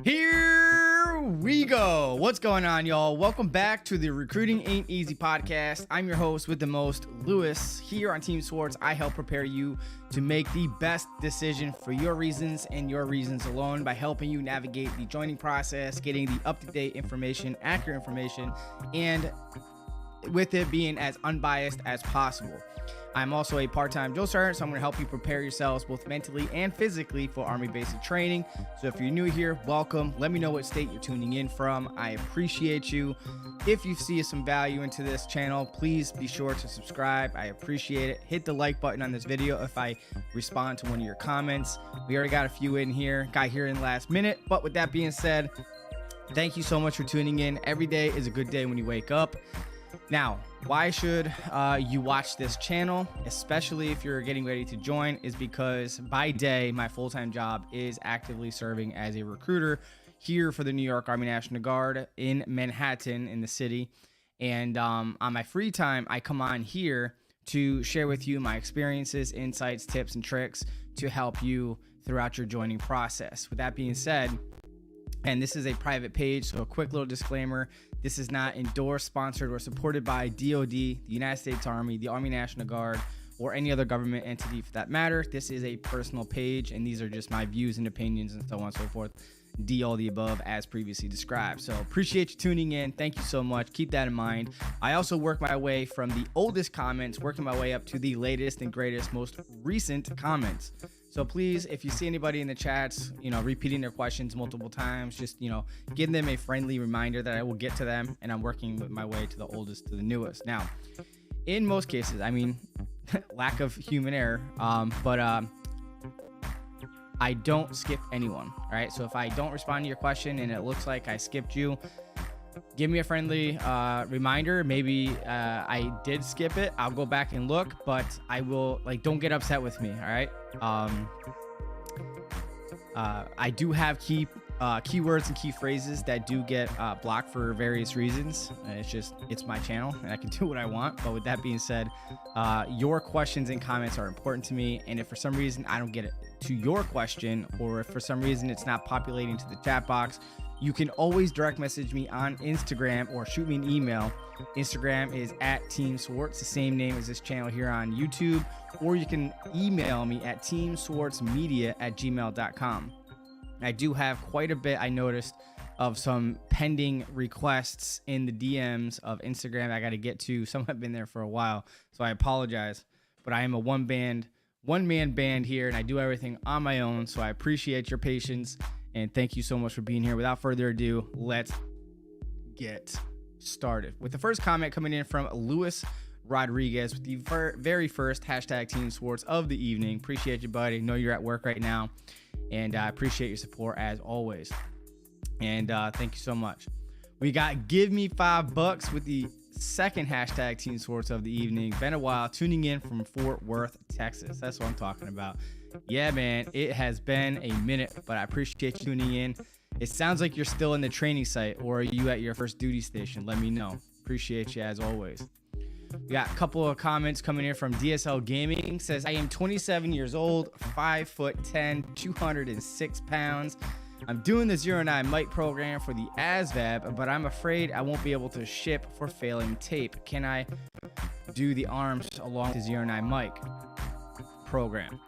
Here we go. What's going on, y'all? Welcome back to the Recruiting Ain't Easy podcast. I'm your host with the most, Lewis. Here on Team Swartz, I help prepare you to make the best decision for your reasons and your reasons alone by helping you navigate the joining process, getting the up-to-date information, accurate information, and with it being as unbiased as possible. I'm also a part-time drill sergeant, so I'm going to help you prepare yourselves both mentally and physically for Army basic training. So if you're new here, welcome. Let me know what state you're tuning in from. I appreciate you. If you see some value into this channel, please be sure to subscribe. I appreciate it. Hit the like button on this video if I respond to one of your comments. We already got a few in here. Got here in the last minute. But with that being said, thank you so much for tuning in. Every day is a good day when you wake up. Now, why should you watch this channel, especially if you're getting ready to join, is because by day, my full-time job is actively serving as a recruiter here for the New York Army National Guard in Manhattan in the city. And on my free time, I come on here to share with you my experiences, insights, tips, and tricks to help you throughout your joining process. With that being said, and this is a private page, so a quick little disclaimer. This is not endorsed, sponsored, or supported by DOD, the United States Army, the Army National Guard, or any other government entity for that matter. This is a personal page, and these are just my views and opinions and so on and so forth. D all the above as previously described. So appreciate you tuning in. Thank you so much. Keep that in mind. I also work my way from the oldest comments, working my way up to the latest and greatest, most recent comments. So please, if you see anybody in the chats, repeating their questions multiple times, just, give them a friendly reminder that I will get to them, and I'm working my way to the oldest to the newest. Now, in most cases, lack of human error, but I don't skip anyone, all right? So if I don't respond to your question and it looks like I skipped you, give me a friendly reminder. Maybe I did skip it. I'll go back and look, but I will, don't get upset with me, all right? I do have keywords and key phrases that do get blocked for various reasons. It's my channel and I can do what I want. But with that being said, your questions and comments are important to me. And if for some reason I don't get it to your question, or if for some reason it's not populating to the chat box, you can always direct message me on Instagram or shoot me an email. Instagram is at Team Swartz, the same name as this channel here on YouTube, or you can email me at teamswartzmedia@gmail.com. I do have quite a bit, I noticed, of some pending requests in the DMs of Instagram I got to get to. Some have been there for a while, so I apologize, but I am a one-man band here, and I do everything on my own, so I appreciate your patience. And thank you so much for being here. Without further ado, let's get started. With the first comment coming in from Luis Rodriguez with the very first hashtag Team Swartz of the evening. Appreciate you, buddy. Know you're at work right now, and I appreciate your support as always. And thank you so much. We got Give Me $5 with the second hashtag Team Swartz of the evening. Been a while, tuning in from Fort Worth, Texas. That's what I'm talking about. Yeah, man, it has been a minute, but I appreciate you tuning in. It sounds like you're still in the training site, or are you at your first duty station? Let me know. Appreciate you as always. We got a couple of comments coming in from DSL Gaming. Says, I am 27 years old, 5'10", 206 pounds. I'm doing the 09 mic program for the ASVAB, but I'm afraid I won't be able to ship for failing tape. Can I do the arms along with the 09 mic program?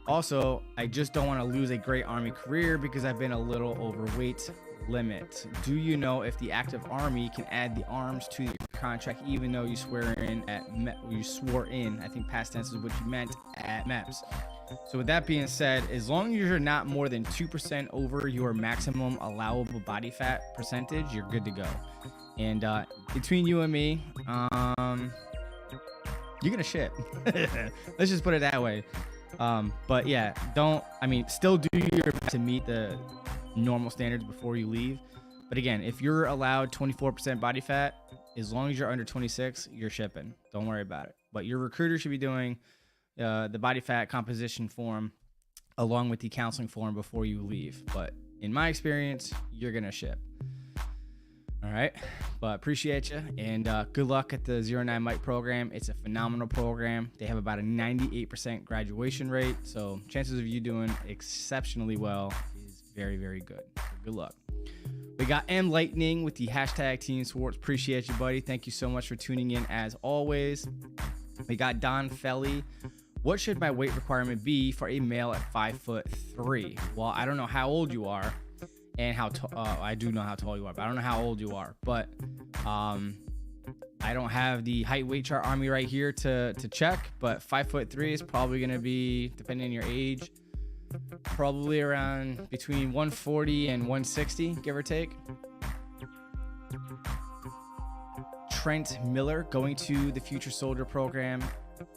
Also, I just don't want to lose a great Army career because I've been a little overweight limit. Do you know if the active Army can add the arms to your contract even though you swore in, I think past tense is what you meant, at MEPS? So with that being said, as long as you're not more than 2% over your maximum allowable body fat percentage, you're good to go. And between you and me, you're gonna shit. Let's just put it that way. But yeah, still do your best to meet the normal standards before you leave. But again, if you're allowed 24% body fat, as long as you're under 26, you're shipping. Don't worry about it. But your recruiter should be doing the body fat composition form along with the counseling form before you leave. But in my experience, you're gonna ship. All right, but appreciate you, and good luck at the 09 mic program. It's a phenomenal program. They have about a 98% graduation rate, so chances of you doing exceptionally well is very, very good. So good luck. We got M Lightning with the hashtag Team Swartz. Appreciate you, buddy. Thank you so much for tuning in as always. We got Don Felly. What should my weight requirement be for a male at 5'3"? Well, I don't know how old you are, and I do know how tall you are, but I don't know how old you are. But I don't have the height weight chart on me right here to check. But 5'3" is probably going to be, depending on your age, probably around between 140 and 160, give or take. Trent Miller, going to the Future Soldier program.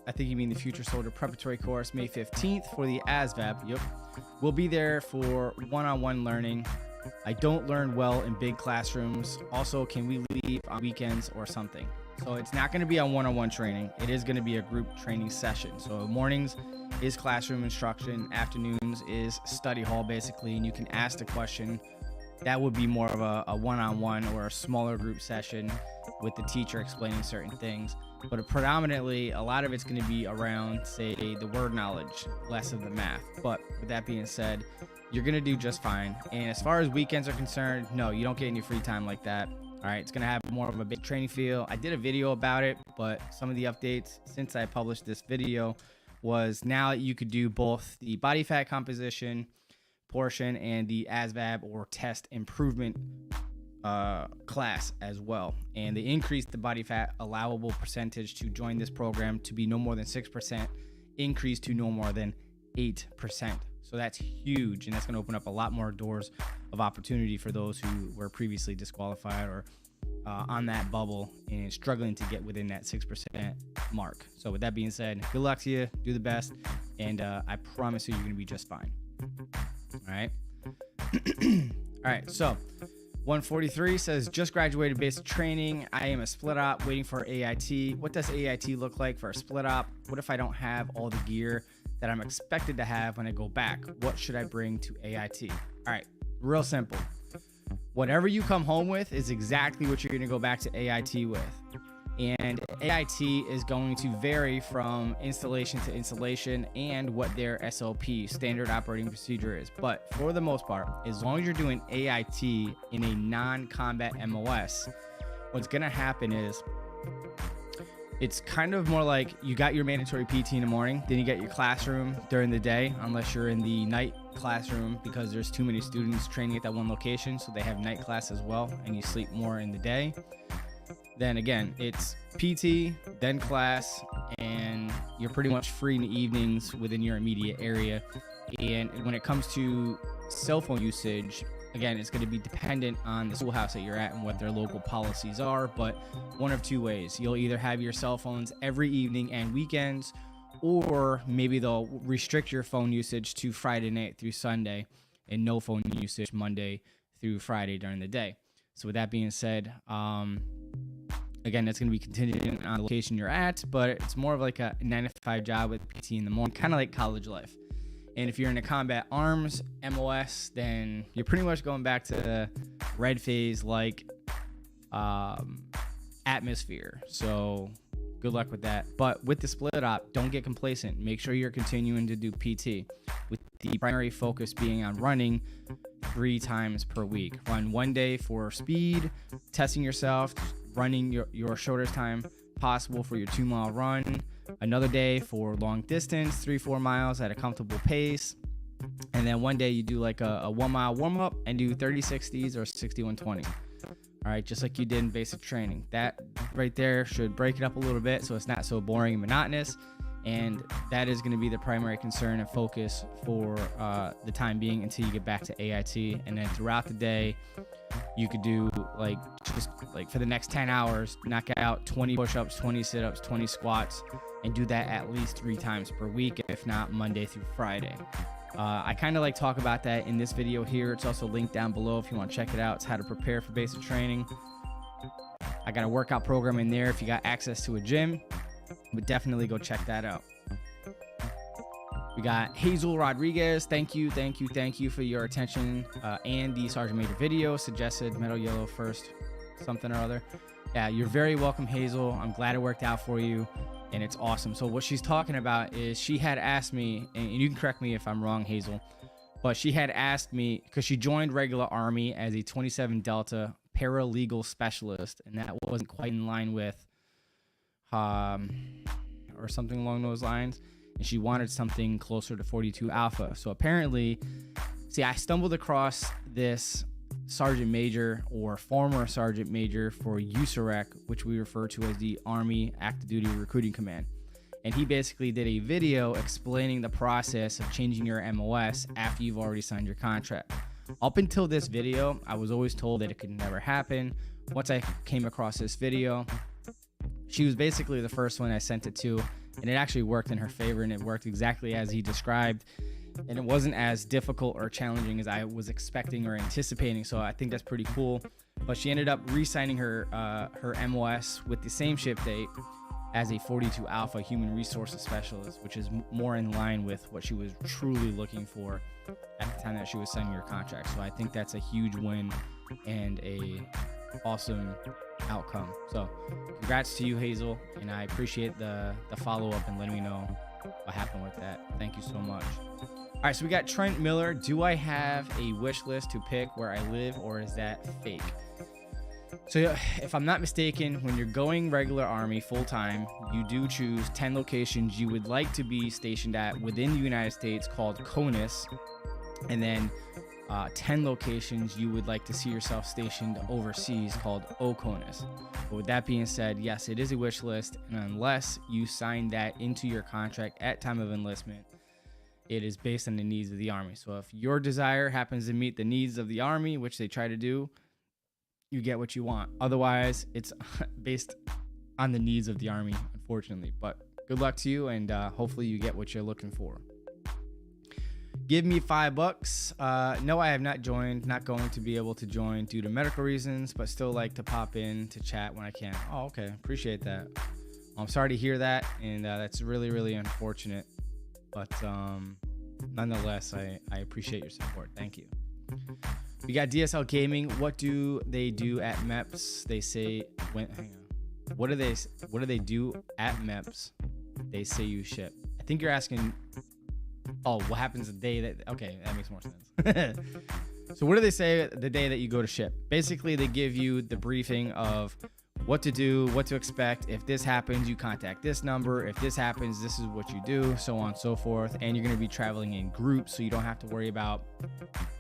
I think you mean the Future Soldier preparatory course, May 15th for the ASVAB. Yep. We'll be there for one-on-one learning. I don't learn well in big classrooms. Also, can we leave on weekends or something? So it's not going to be on one-on-one training. It is going to be a group training session. So mornings is classroom instruction. Afternoons is study hall, basically. And you can ask the question. That would be more of a one-on-one or a smaller group session with the teacher explaining certain things. But predominantly, a lot of it's going to be around, say, the word knowledge, less of the math. But with that being said, you're going to do just fine. And as far as weekends are concerned, no, you don't get any free time like that. All right, it's going to have more of a big training feel. I did a video about it, but some of the updates since I published this video was now you could do both the body fat composition portion and the ASVAB or test improvement class as well. And they increased the body fat allowable percentage to join this program to be no more than 6%, increased to no more than 8%. So that's huge, and that's going to open up a lot more doors of opportunity for those who were previously disqualified or on that bubble and struggling to get within that 6% mark. So with that being said, good luck to you, do the best, and I promise you, you're going to be just fine. All right. All right, so 143 says, just graduated basic training. I am a split op waiting for AIT. What does AIT look like for a split op? What if I don't have all the gear that I'm expected to have when I go back? What should I bring to AIT? All right, real simple. Whatever you come home with is exactly what you're going to go back to AIT with. And AIT is going to vary from installation to installation and what their SOP, standard operating procedure, is. But for the most part, as long as you're doing AIT in a non-combat MOS, what's going to happen is it's kind of more like you got your mandatory PT in the morning, then you get your classroom during the day, unless you're in the night classroom because there's too many students training at that one location, so they have night class as well, and you sleep more in the day. Then again, it's PT, then class, and you're pretty much free in the evenings within your immediate area. And when it comes to cell phone usage, again, it's going to be dependent on the schoolhouse that you're at and what their local policies are, but one of two ways. You'll either have your cell phones every evening and weekends, or maybe they'll restrict your phone usage to Friday night through Sunday and no phone usage Monday through Friday during the day. So with that being said, again, that's going to be contingent on the location you're at, but it's more of like a 9-to-5 job with PT in the morning, kind of like college life. And if you're in a combat arms MOS, then you're pretty much going back to the red phase like atmosphere. So good luck with that. But with the split op, don't get complacent. Make sure you're continuing to do PT, with the primary focus being on running 3 times per week. Run one day for speed, testing yourself, running your shortest time possible for your 2-mile run. Another day for long distance, 3-4 miles at a comfortable pace. And then one day you do like a 1-mile warm-up and do 30-60s or 60-120. All right, just like you did in basic training. That right there should break it up a little bit so it's not so boring and monotonous. And that is going to be the primary concern and focus for the time being until you get back to AIT. And then throughout the day, you could do just for the next 10 hours, knock out 20 push-ups, 20 sit-ups, 20 squats, and do that at least 3 times per week, if not Monday through Friday. I kind of talk about that in this video here. It's also linked down below if you want to check it out. It's how to prepare for basic training. I got a workout program in there if you got access to a gym, but definitely go check that out. We got Hazel Rodriguez. Thank you for your attention and the Sergeant Major video. Suggested metal yellow first something or other. Yeah, you're very welcome, Hazel. I'm glad it worked out for you, and it's awesome. So what she's talking about is she had asked me, and you can correct me if I'm wrong, Hazel, But she had asked me, because she joined regular Army as a 27 Delta paralegal specialist, and that wasn't quite in line with or something along those lines, and she wanted something closer to 42 Alpha. So apparently, see, I stumbled across this sergeant major or former sergeant major for USAREC, which we refer to as the Army Active Duty Recruiting Command. And he basically did a video explaining the process of changing your MOS after you've already signed your contract. Up until this video, I was always told that it could never happen. Once I came across this video, she was basically the first one I sent it to, and it actually worked in her favor, and it worked exactly as he described. And it wasn't as difficult or challenging as I was expecting or anticipating, so I think that's pretty cool. But she ended up re-signing her MOS with the same ship date as a 42 Alpha Human Resources Specialist, which is more in line with what she was truly looking for at the time that she was signing her contract. So I think that's a huge win and a awesome outcome. So congrats to you, Hazel, and I appreciate the follow-up and letting me know what happened with that. Thank you so much. All right, so we got Trent Miller. Do I have a wish list to pick where I live, or is that fake? So if I'm not mistaken, when you're going regular Army full-time, you do choose 10 locations you would like to be stationed at within the United States called CONUS, and then 10 locations you would like to see yourself stationed overseas called OCONUS. But with that being said, yes, it is a wish list, and unless you sign that into your contract at time of enlistment, it is based on the needs of the Army. So if your desire happens to meet the needs of the Army, which they try to do, you get what you want. Otherwise, it's based on the needs of the Army, unfortunately. But good luck to you, and hopefully you get what you're looking for. Give me $5. No, I have not joined. Not going to be able to join due to medical reasons, but still like to pop in to chat when I can. Oh, okay. Appreciate that. I'm sorry to hear that, and that's really, really unfortunate. But nonetheless, I appreciate your support. Thank you. We got DSL Gaming. What do they do at MEPS? They say hang on. What do they do at MEPS? They say you ship. I think you're asking, oh, what happens the day that, okay, that makes more sense. So what do they say the day that you go to ship? Basically, they give you the briefing of what to do, what to expect. If this happens, you contact this number. If this happens, this is what you do, so on and so forth. And you're going to be traveling in groups, so you don't have to worry about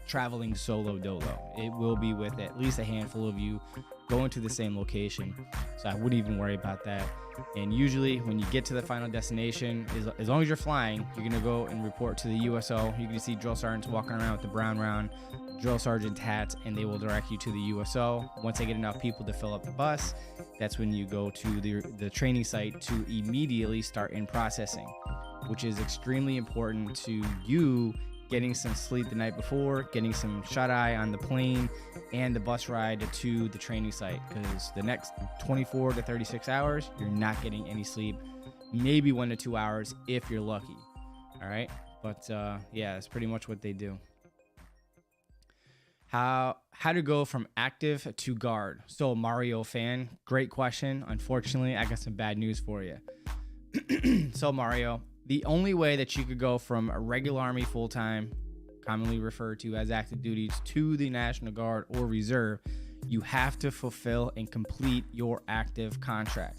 traveling solo dolo. It will be with at least a handful of you going to the same location, so I wouldn't even worry about that. And usually when you get to the final destination, as long as you're flying, you're going to go and report to the USO. You're going to see drill sergeants walking around with the brown round drill sergeant hats, and they will direct you to the USO. Once they get enough people to fill up the bus, that's when you go to the training site to immediately start in processing, which is extremely important to you getting some sleep the night before, getting some shut-eye on the plane and the bus ride to the training site, because the next 24 to 36 hours, you're not getting any sleep, maybe 1 to 2 hours if you're lucky. All right, but yeah, that's pretty much what they do. How to go from active to guard? So Mario fan, great question. Unfortunately, I got some bad news for you. So Mario, the only way that you could go from a regular Army full-time, commonly referred to as active duties, to the National Guard or Reserve, you have to fulfill and complete your active contract.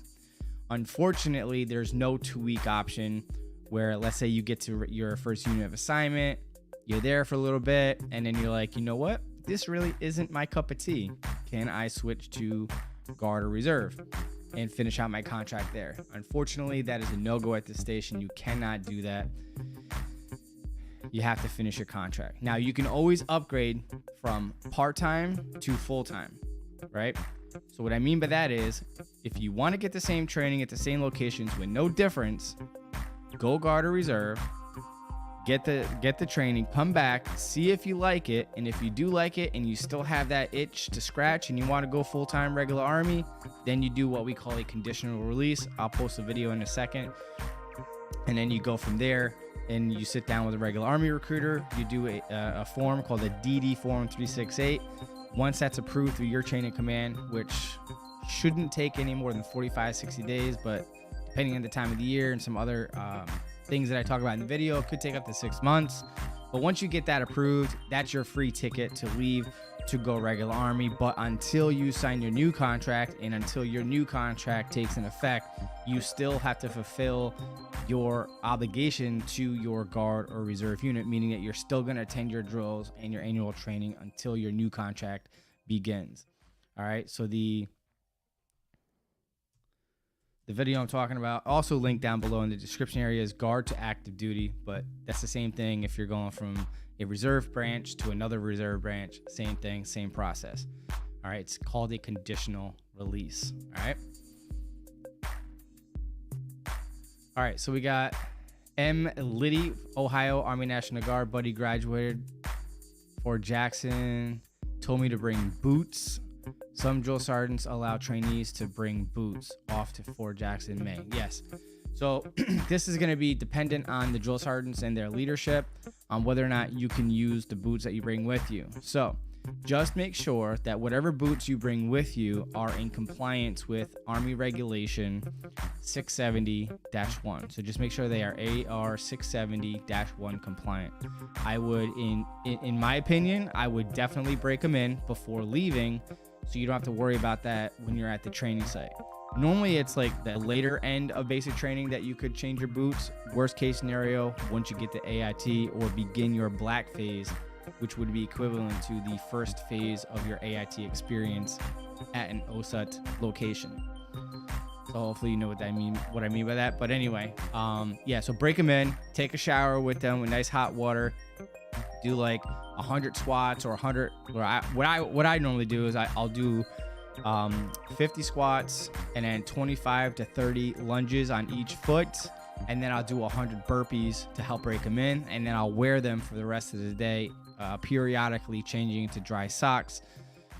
Unfortunately, there's no 2-week option where, let's say you get to your first unit of assignment, you're there for a little bit, and then you're like, you know what? This really isn't my cup of tea. Can I switch to Guard or Reserve and finish out my contract there? Unfortunately, that is a no-go at this station. You cannot do that. You have to finish your contract. Now, you can always upgrade from part-time to full-time, right? So what I mean by that is, if you want to get the same training at the same locations with no difference, go Guard or Reserve, get the training, come back, see if you like it, and if you do like it and you still have that itch to scratch and you want to go full-time regular Army, then you do what we call a conditional release. I'll post a video in a second, and then you go from there and you sit down with a regular Army recruiter. You do a form called a DD Form 368. Once that's approved through your chain of command, which shouldn't take any more than 45-60 days, but depending on the time of the year and some other things that I talk about in the video, it could take up to 6 months. But once you get that approved, that's your free ticket to leave to go regular Army. But until you sign your new contract and until your new contract takes in effect, you still have to fulfill your obligation to your guard or reserve unit, meaning that you're still going to attend your drills and your annual training until your new contract begins. All right, so the video I'm talking about, also linked down below in the description area, is guard to active duty, but that's the same thing if you're going from a reserve branch to another reserve branch. Same thing, same process. All right, it's called a conditional release. All right. All right, so we got M. Liddy, Ohio Army National Guard. Buddy graduated Fort Jackson. Told me to bring boots. Some drill sergeants allow trainees to bring boots off to Fort Jackson in May. Yes. So this is going to be dependent on the drill sergeants and their leadership on whether or not you can use the boots that you bring with you. So just make sure that whatever boots you bring with you are in compliance with Army Regulation 670-1. So just make sure they are AR 670-1 compliant. I would, in my opinion, I would definitely break them in before leaving, so you don't have to worry about that when you're at the training site. Normally it's like the later end of basic training that you could change your boots. Worst case scenario, once you get to AIT or begin your black phase, which would be equivalent to the first phase of your AIT experience at an OSUT location. So hopefully you know what I mean by that. But anyway, yeah, so break them in, take a shower with them with nice hot water, do like 100 squats or 100. What I normally do is I'll do 50 squats and then 25 to 30 lunges on each foot, and then I'll do 100 burpees to help break them in, and then I'll wear them for the rest of the day, periodically changing into dry socks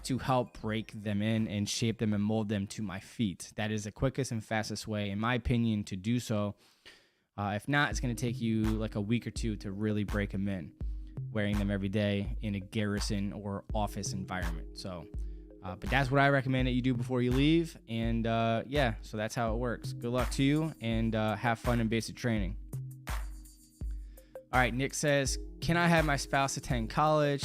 to help break them in and shape them and mold them to my feet. That is the quickest and fastest way, in my opinion, to do so. If not, it's going to take you like a week or two to really break them in, wearing them every day in a garrison or office environment. So but that's what I recommend that you do before you leave. And yeah, so that's how it works. Good luck to you, and have fun in basic training. All right, Nick says, can I have my spouse attend college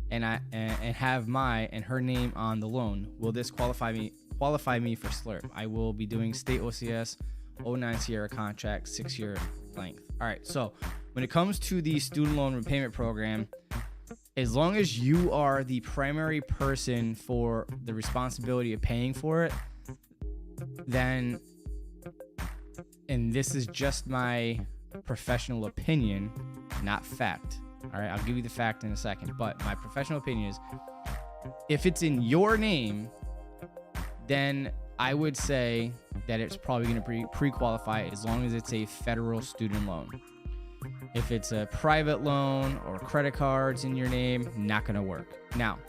and have her name on the loan? Will this qualify me for SLRP? I will be doing state OCS 09 Sierra contract, 6-year length. All right, so when it comes to the student loan repayment program, as long as you are the primary person for the responsibility of paying for it, then, and this is just my professional opinion, not fact. All right, I'll give you the fact in a second, but my professional opinion is, if it's in your name, then I would say that it's probably going to pre-qualify as long as it's a federal student loan. If it's a private loan or credit cards in your name, not going to work. Now,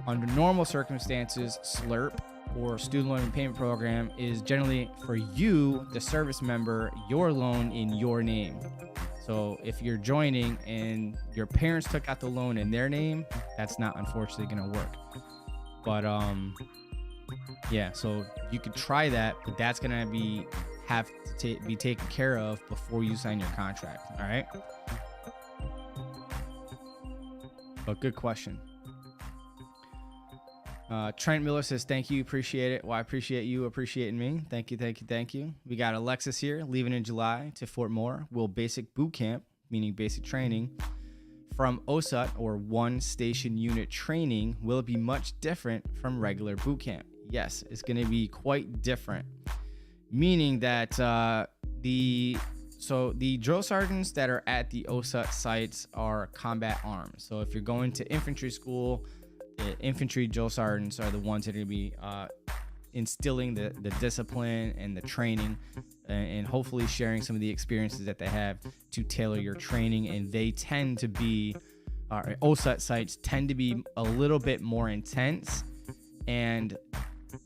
under normal circumstances, SLRP or student loan repayment program is generally for you, the service member, your loan in your name. So if you're joining and your parents took out the loan in their name, that's not unfortunately going to work. But yeah, so you could try that, but that's going to have to be taken care of before you sign your contract. All right. But good question. Trent Miller says, thank you. Appreciate it. Well, I appreciate you appreciating me. Thank you. Thank you. Thank you. We got Alexis here leaving in July to Fort Moore. Will basic boot camp, meaning basic training from OSUT or one station unit training, will it be much different from regular boot camp? Yes, it's going to be quite different. Meaning that the drill sergeants that are at the OSUT sites are combat arms. So if you're going to infantry school, the infantry drill sergeants are the ones that are going to be instilling the discipline and the training, and hopefully sharing some of the experiences that they have to tailor your training. And they tend to be, OSUT sites tend to be a little bit more intense and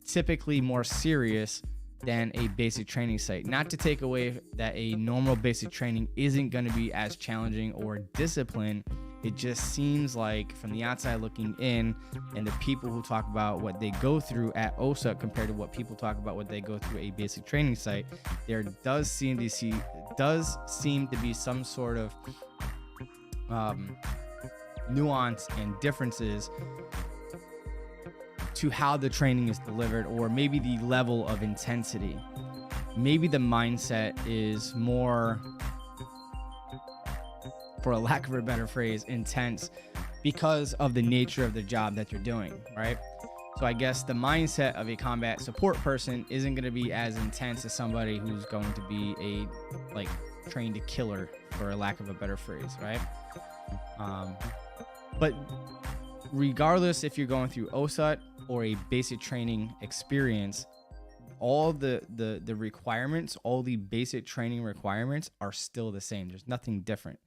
typically more serious than a basic training site. Not to take away that a normal basic training isn't going to be as challenging or disciplined. It just seems like from the outside looking in, and the people who talk about what they go through at OSUT compared to what people talk about what they go through a basic training site, there does seem to be some sort of nuance and differences to how the training is delivered, or maybe the level of intensity. Maybe the mindset is more, for a lack of a better phrase, intense because of the nature of the job that you're doing, right? So I guess the mindset of a combat support person isn't going to be as intense as somebody who's going to be a trained killer, for a lack of a better phrase, right? But regardless if you're going through OSUT or a basic training experience, all the requirements, all the basic training requirements are still the same. There's nothing different.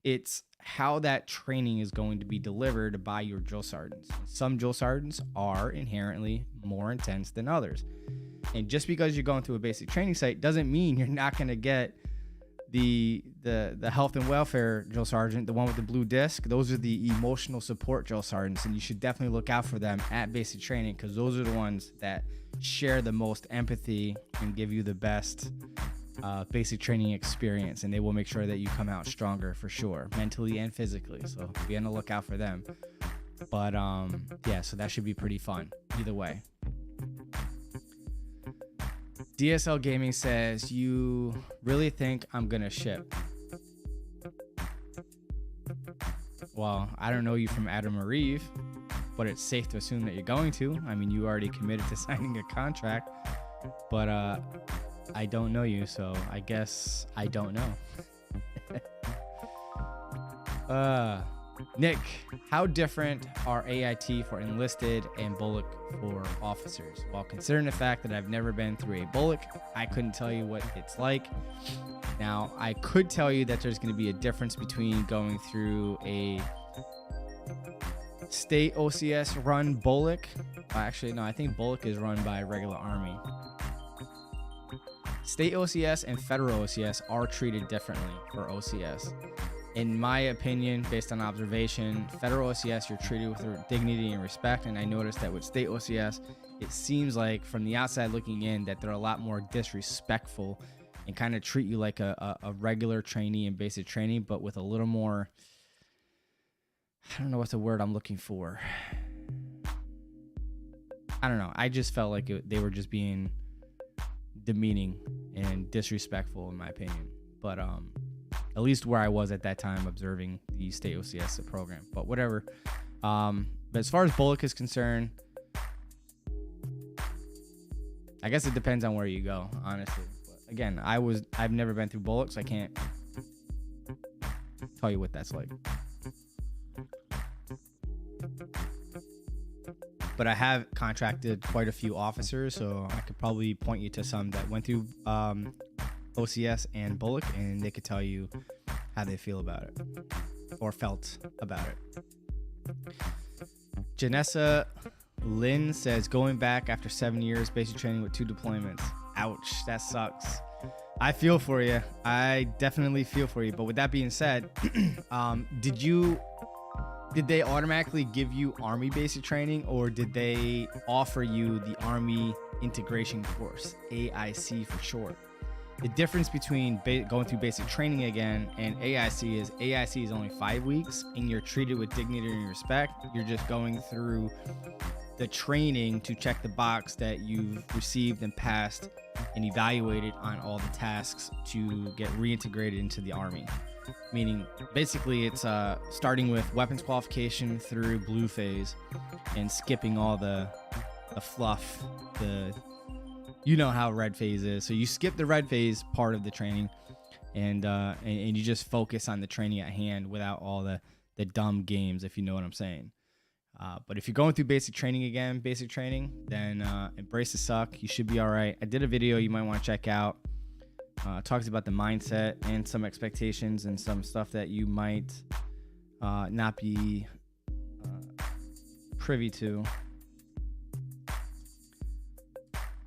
It's how that training is going to be delivered by your drill sergeants. Some drill sergeants are inherently more intense than others. And just because you're going through a basic training site doesn't mean you're not going to get the health and welfare drill sergeant, the one with the blue disc. Those are the emotional support drill sergeants, and you should definitely look out for them at basic training, because those are the ones that share the most empathy and give you the best basic training experience, and they will make sure that you come out stronger for sure, mentally and physically. So be on the lookout for them. But yeah, so that should be pretty fun either way. DSL Gaming says, you really think I'm gonna ship? Well, I don't know you from Adam or Eve, but it's safe to assume that you're going to. I mean, you already committed to signing a contract, but I don't know you, so I guess I don't know. Nick, how different are AIT for enlisted and bullock for officers? Well, considering the fact that I've never been through a bullock, I couldn't tell you what it's like. Now, I could tell you that there's going to be a difference between going through a state OCS run bullock. Actually, no, I think bullock is run by regular Army. State OCS and federal OCS are treated differently for OCS. In my opinion, based on observation, federal OCS, you're treated with dignity and respect. And I noticed that with state OCS, it seems like from the outside looking in that they're a lot more disrespectful and kind of treat you like a regular trainee in basic training, but with a little more, I don't know what's the word I'm looking for. I don't know. I just felt like they were just being demeaning and disrespectful in my opinion. But at least where I was at that time observing the state OCS program, but whatever. But as far as bullock is concerned, I guess it depends on where you go, honestly. But again, I've never been through bullock, so I can't tell you what that's like. But I have contracted quite a few officers, so I could probably point you to some that went through OCS and bullock, and they could tell you how they feel about it or felt about it. Janessa Lynn says, going back after 7 years basic training with 2 deployments. Ouch, that sucks. I feel for you. I definitely feel for you. But with that being said, did they automatically give you Army basic training, or did they offer you the Army integration course, AIC for short? The difference between going through basic training again and AIC is only 5 weeks, and you're treated with dignity and respect. You're just going through the training to check the box that you've received and passed and evaluated on all the tasks to get reintegrated into the Army. Meaning, basically, it's starting with weapons qualification through blue phase and skipping all the fluff, you know how red phase is. So you skip the red phase part of the training, and you just focus on the training at hand without all the dumb games, if you know what I'm saying. But if you're going through basic training again, then embrace the suck. You should be all right. I did a video you might want to check out. Talks about the mindset and some expectations and some stuff that you might not be privy to.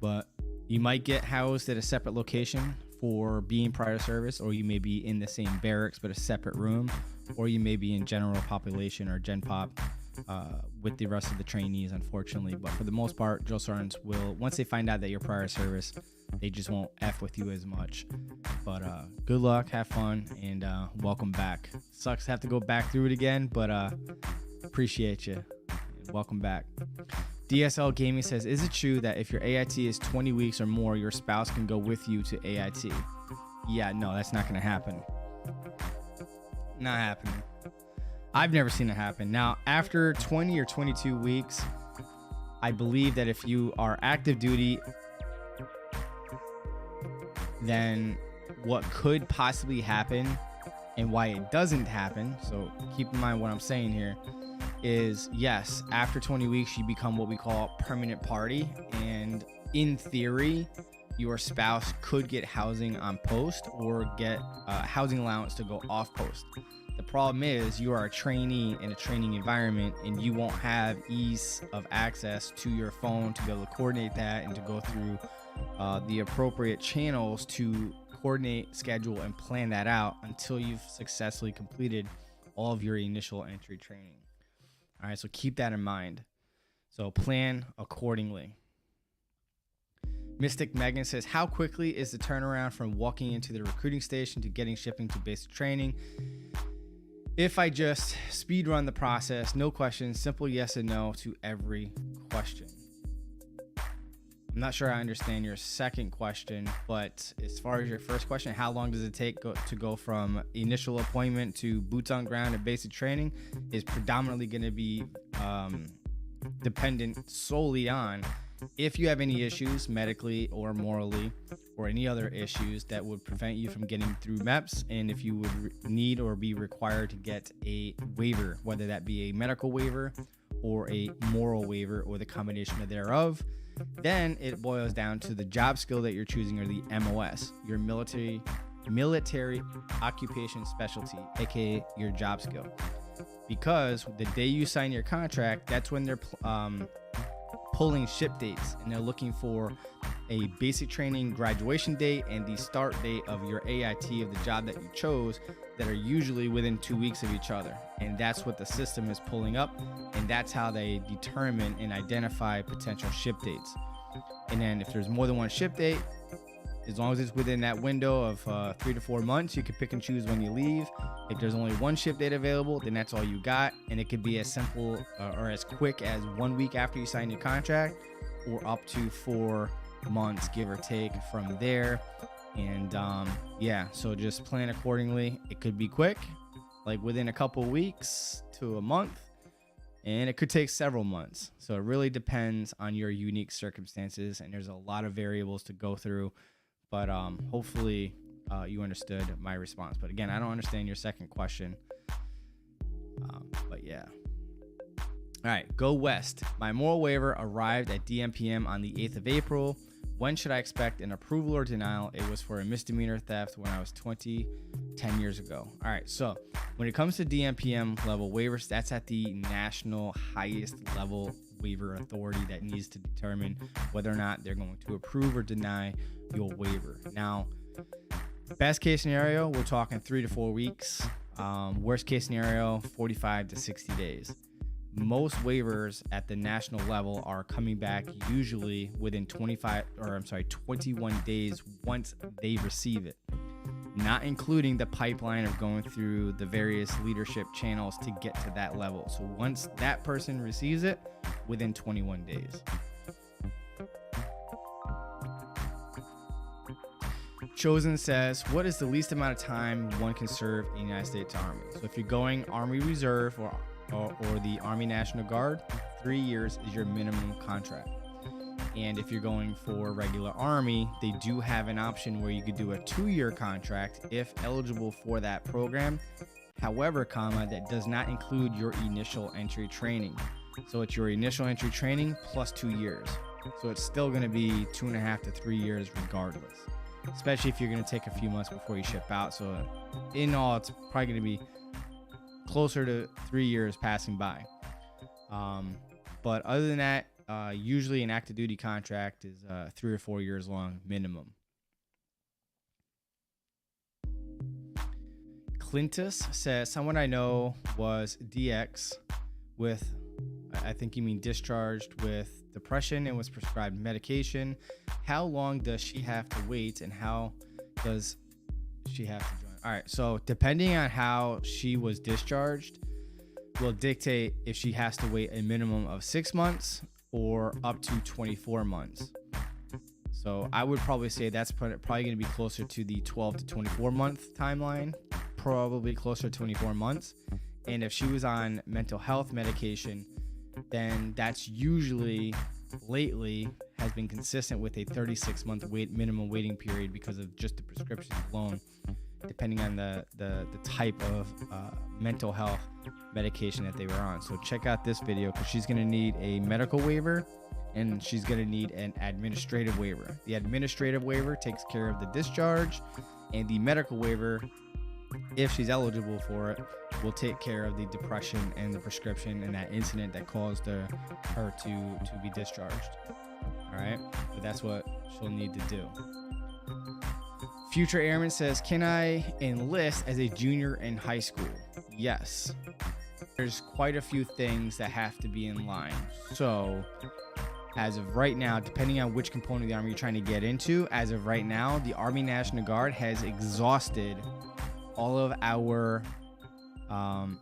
But you might get housed at a separate location for being prior service, or you may be in the same barracks but a separate room, or you may be in general population or Gen Pop with the rest of the trainees, unfortunately. But for the most part, drill sergeants will, once they find out that you're prior service, they just won't F with you as much. But good luck, have fun, and welcome back. Sucks to have to go back through it again, but appreciate you. And welcome back. DSL Gaming says, is it true that if your AIT is 20 weeks or more, your spouse can go with you to AIT? Yeah, no, that's not going to happen. Not happening. I've never seen it happen. Now, after 20 or 22 weeks, I believe that if you are active duty, then what could possibly happen and why it doesn't happen, so keep in mind what I'm saying here, is yes, after 20 weeks, you become what we call a permanent party. And in theory, your spouse could get housing on post or get housing allowance to go off post. The problem is you are a trainee in a training environment and you won't have ease of access to your phone to be able to coordinate that and to go through the appropriate channels to coordinate, schedule, and plan that out until you've successfully completed all of your initial entry training. All right, so keep that in mind. So plan accordingly. Mystic Megan says, how quickly is the turnaround from walking into the recruiting station to getting shipping to basic training? If I just speed run the process, no questions, simple yes and no to every question. I'm not sure I understand your second question, but as far as your first question, how long does it take to go from initial appointment to boots on ground and basic training, is predominantly going to be dependent solely on if you have any issues medically or morally or any other issues that would prevent you from getting through MEPS, and if you would need or be required to get a waiver, whether that be a medical waiver or a moral waiver or the combination of thereof. Then it boils down to the job skill that you're choosing, or the MOS, your military occupation specialty, aka your job skill. Because the day you sign your contract, that's when they're pulling ship dates, and they're looking for a basic training graduation date and the start date of your AIT of the job that you chose, that are usually within 2 weeks of each other. And that's what the system is pulling up, and that's how they determine and identify potential ship dates. And then if there's more than one ship date, as long as it's within that window of 3 to 4 months, you can pick and choose when you leave. If there's only one ship date available, then that's all you got. And it could be as simple or as quick as 1 week after you sign your contract, or up to 4 months, give or take, from there. And yeah, so just plan accordingly. It could be quick, like within a couple weeks to a month, and it could take several months. So it really depends on your unique circumstances, and there's a lot of variables to go through. But hopefully you understood my response. But again, I don't understand your second question. But yeah. All right, go West. My moral waiver arrived at DMPM on the 8th of April. When should I expect an approval or denial? It was for a misdemeanor theft when I was 10 years ago. All right, so when it comes to DMPM level waivers, that's at the national highest level waiver authority that needs to determine whether or not they're going to approve or deny your waiver. Now, best case scenario, we're talking 3 to 4 weeks. Worst case scenario, 45 to 60 days. Most waivers at the national level are coming back usually within 21 days once they receive it, not including the pipeline of going through the various leadership channels to get to that level. So once that person receives it, within 21 days. Chosen says, what is the least amount of time one can serve in the United States Army? So if you're going Army Reserve or the Army National Guard, 3 years is your minimum contract. And if you're going for regular Army, they do have an option where you could do a 2-year contract if eligible for that program. However, that does not include your initial entry training. So it's your initial entry training plus 2 years. So it's still going to be 2.5 to 3 years regardless, especially if you're going to take a few months before you ship out. So in all, it's probably going to be closer to 3 years passing by. But other than that, usually an active duty contract is 3 or 4 years long minimum. Clintus says, someone I know was DX with I think you mean discharged with depression and was prescribed medication. How long does she have to wait, and how does she have to join? All right, so depending on how she was discharged will dictate if she has to wait a minimum of 6 months or up to 24 months. So I would probably say that's probably going to be closer to the 12 to 24 month timeline, probably closer to 24 months. And if she was on mental health medication, then that's usually lately has been consistent with a 36-month minimum waiting period because of just the prescriptions alone, depending on the type of mental health medication that they were on. So check out this video because she's going to need a medical waiver and she's going to need an administrative waiver. The administrative waiver takes care of the discharge, and the medical waiver, if she's eligible for it, will take care of the depression and the prescription and that incident that caused her to be discharged. All right, but that's what she'll need to do. Future Airman says, can I enlist as a junior in high school? Yes. There's quite a few things that have to be in line. So as of right now, depending on which component of the Army you're trying to get into, as of right now, the Army National Guard has exhausted all of our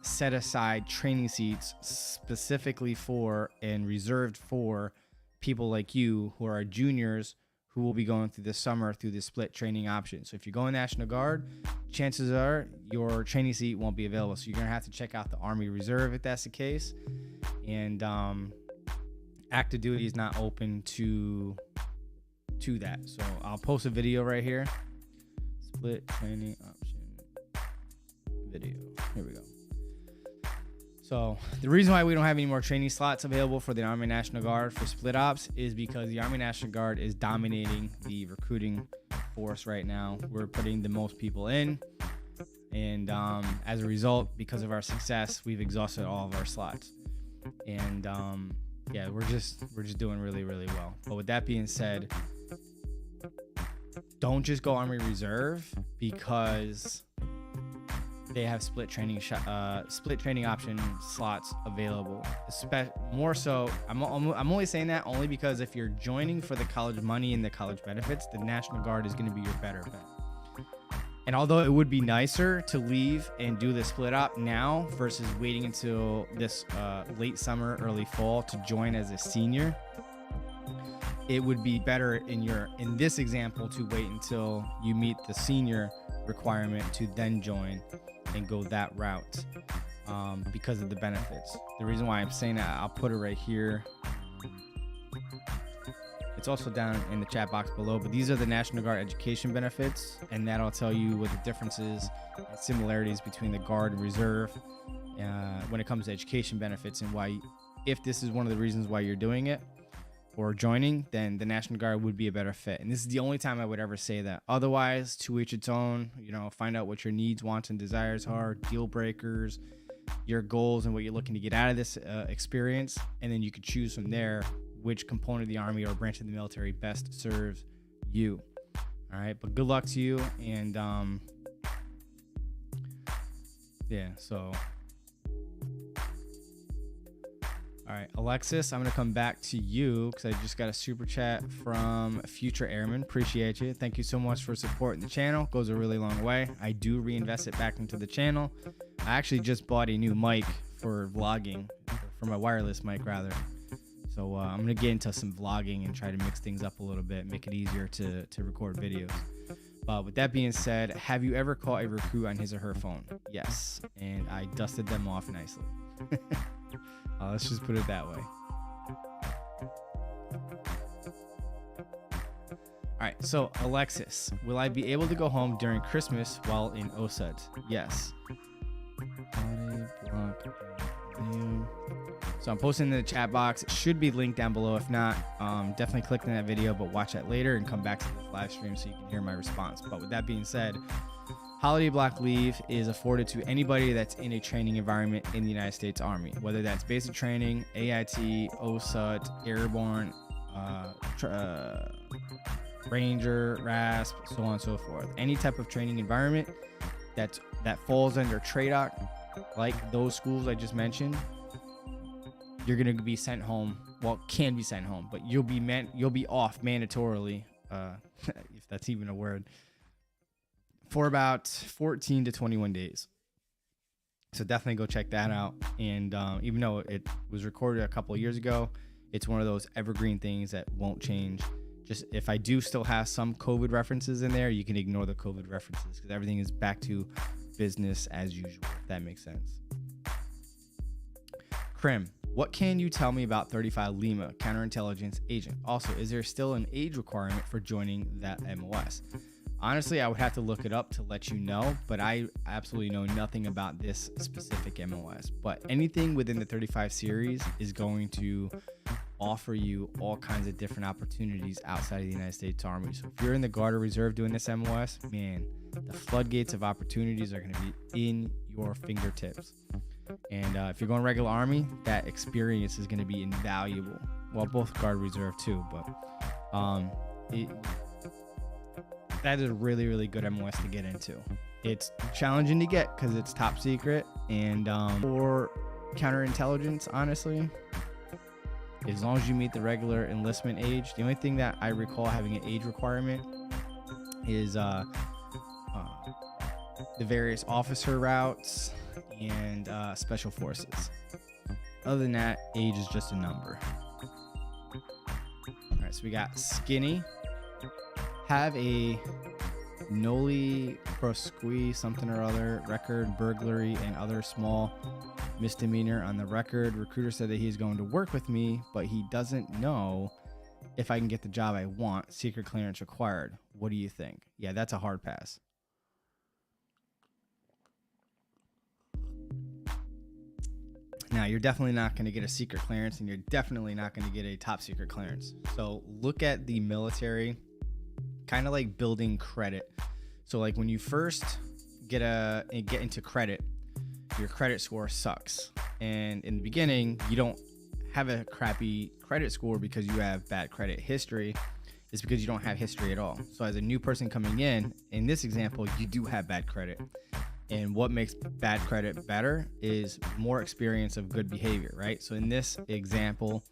set aside training seats specifically for and reserved for people like you who are juniors who will be going through this summer through the split training option. So if you're going National Guard, chances are your training seat won't be available. So you're going to have to check out the Army Reserve if that's the case. And active duty is not open to that. So I'll post a video right here. Split training option video. Here we go. So the reason why we don't have any more training slots available for the Army National Guard for split ops is because the Army National Guard is dominating the recruiting force right now. We're putting the most people in, and as a result, because of our success, we've exhausted all of our slots. And yeah, we're just doing really, really well. But with that being said, don't just go Army Reserve because they have split training option slots available. More so, I'm only saying that only because if you're joining for the college money and the college benefits, the National Guard is going to be your better bet. And although it would be nicer to leave and do the split op now versus waiting until this late summer, early fall to join as a senior, it would be better in this example to wait until you meet the senior requirement to then join and go that route because of the benefits. The reason why I'm saying that, I'll put it right here. It's also down in the chat box below, but these are the National Guard education benefits, and that'll tell you what the differences and similarities between the Guard and Reserve when it comes to education benefits, and why, if this is one of the reasons why you're doing it or joining, then the National Guard would be a better fit. And this is the only time I would ever say that. Otherwise, to each its own. Find out what your needs, wants, and desires are, deal breakers, your goals, and what you're looking to get out of this experience, and then you could choose from there which component of the Army or branch of the military best serves you. All right, but good luck to you, and yeah, so all right, Alexis, I'm going to come back to you because I just got a super chat from Future Airman. Appreciate you. Thank you so much for supporting the channel. Goes a really long way. I do reinvest it back into the channel. I actually just bought a new mic for vlogging, for my wireless mic rather. So I'm going to get into some vlogging and try to mix things up a little bit, make it easier to record videos. But with that being said, have you ever caught a recruit on his or her phone? Yes, and I dusted them off nicely. Let's just put it that way. All right, so Alexis, will I be able to go home during Christmas while in OSUT? Yes. So I'm posting in the chat box. It should be linked down below. If not, definitely click on that video, but watch that later and come back to this live stream so you can hear my response. But with that being said, holiday block leave is afforded to anybody that's in a training environment in the United States Army, whether that's basic training, AIT, OSUT, airborne, Ranger, RASP, so on and so forth. Any type of training environment that falls under TRADOC, like those schools I just mentioned, you're going to be sent home. Well, can be sent home, but you'll be off mandatorily, if that's even a word, for about 14 to 21 days. So definitely go check that out. And even though it was recorded a couple of years ago, it's one of those evergreen things that won't change. Just if I do still have some COVID references in there, you can ignore the COVID references because everything is back to business as usual, if that makes sense. Krim, what can you tell me about 35 Lima counterintelligence agent? Also, is there still an age requirement for joining that MOS? Honestly, I would have to look it up to let you know, but I absolutely know nothing about this specific MOS. But anything within the 35 series is going to offer you all kinds of different opportunities outside of the United States Army. So if you're in the Guard or Reserve doing this MOS, man, the floodgates of opportunities are going to be in your fingertips. And if you're going regular Army, that experience is going to be invaluable. Well, both Guard Reserve too, but that is a really, really good MOS to get into. It's challenging to get because it's top secret, and for counterintelligence, honestly, as long as you meet the regular enlistment age, the only thing that I recall having an age requirement is the various officer routes and special forces. Other than that, age is just a number. All right, so we got skinny. Have a noli prosequi something or other record, burglary, and other small misdemeanor on the record. Recruiter said that he's going to work with me, but he doesn't know if I can get the job I want. Secret clearance required. What do you think? Yeah, that's a hard pass. Now, you're definitely not going to get a secret clearance, and you're definitely not going to get a top secret clearance. So look at the military kind of like building credit. So like when you first get into credit, your credit score sucks. And in the beginning, you don't have a crappy credit score because you have bad credit history. It's because you don't have history at all. So as a new person coming in this example, you do have bad credit. And what makes bad credit better is more experience of good behavior, right? So in this example,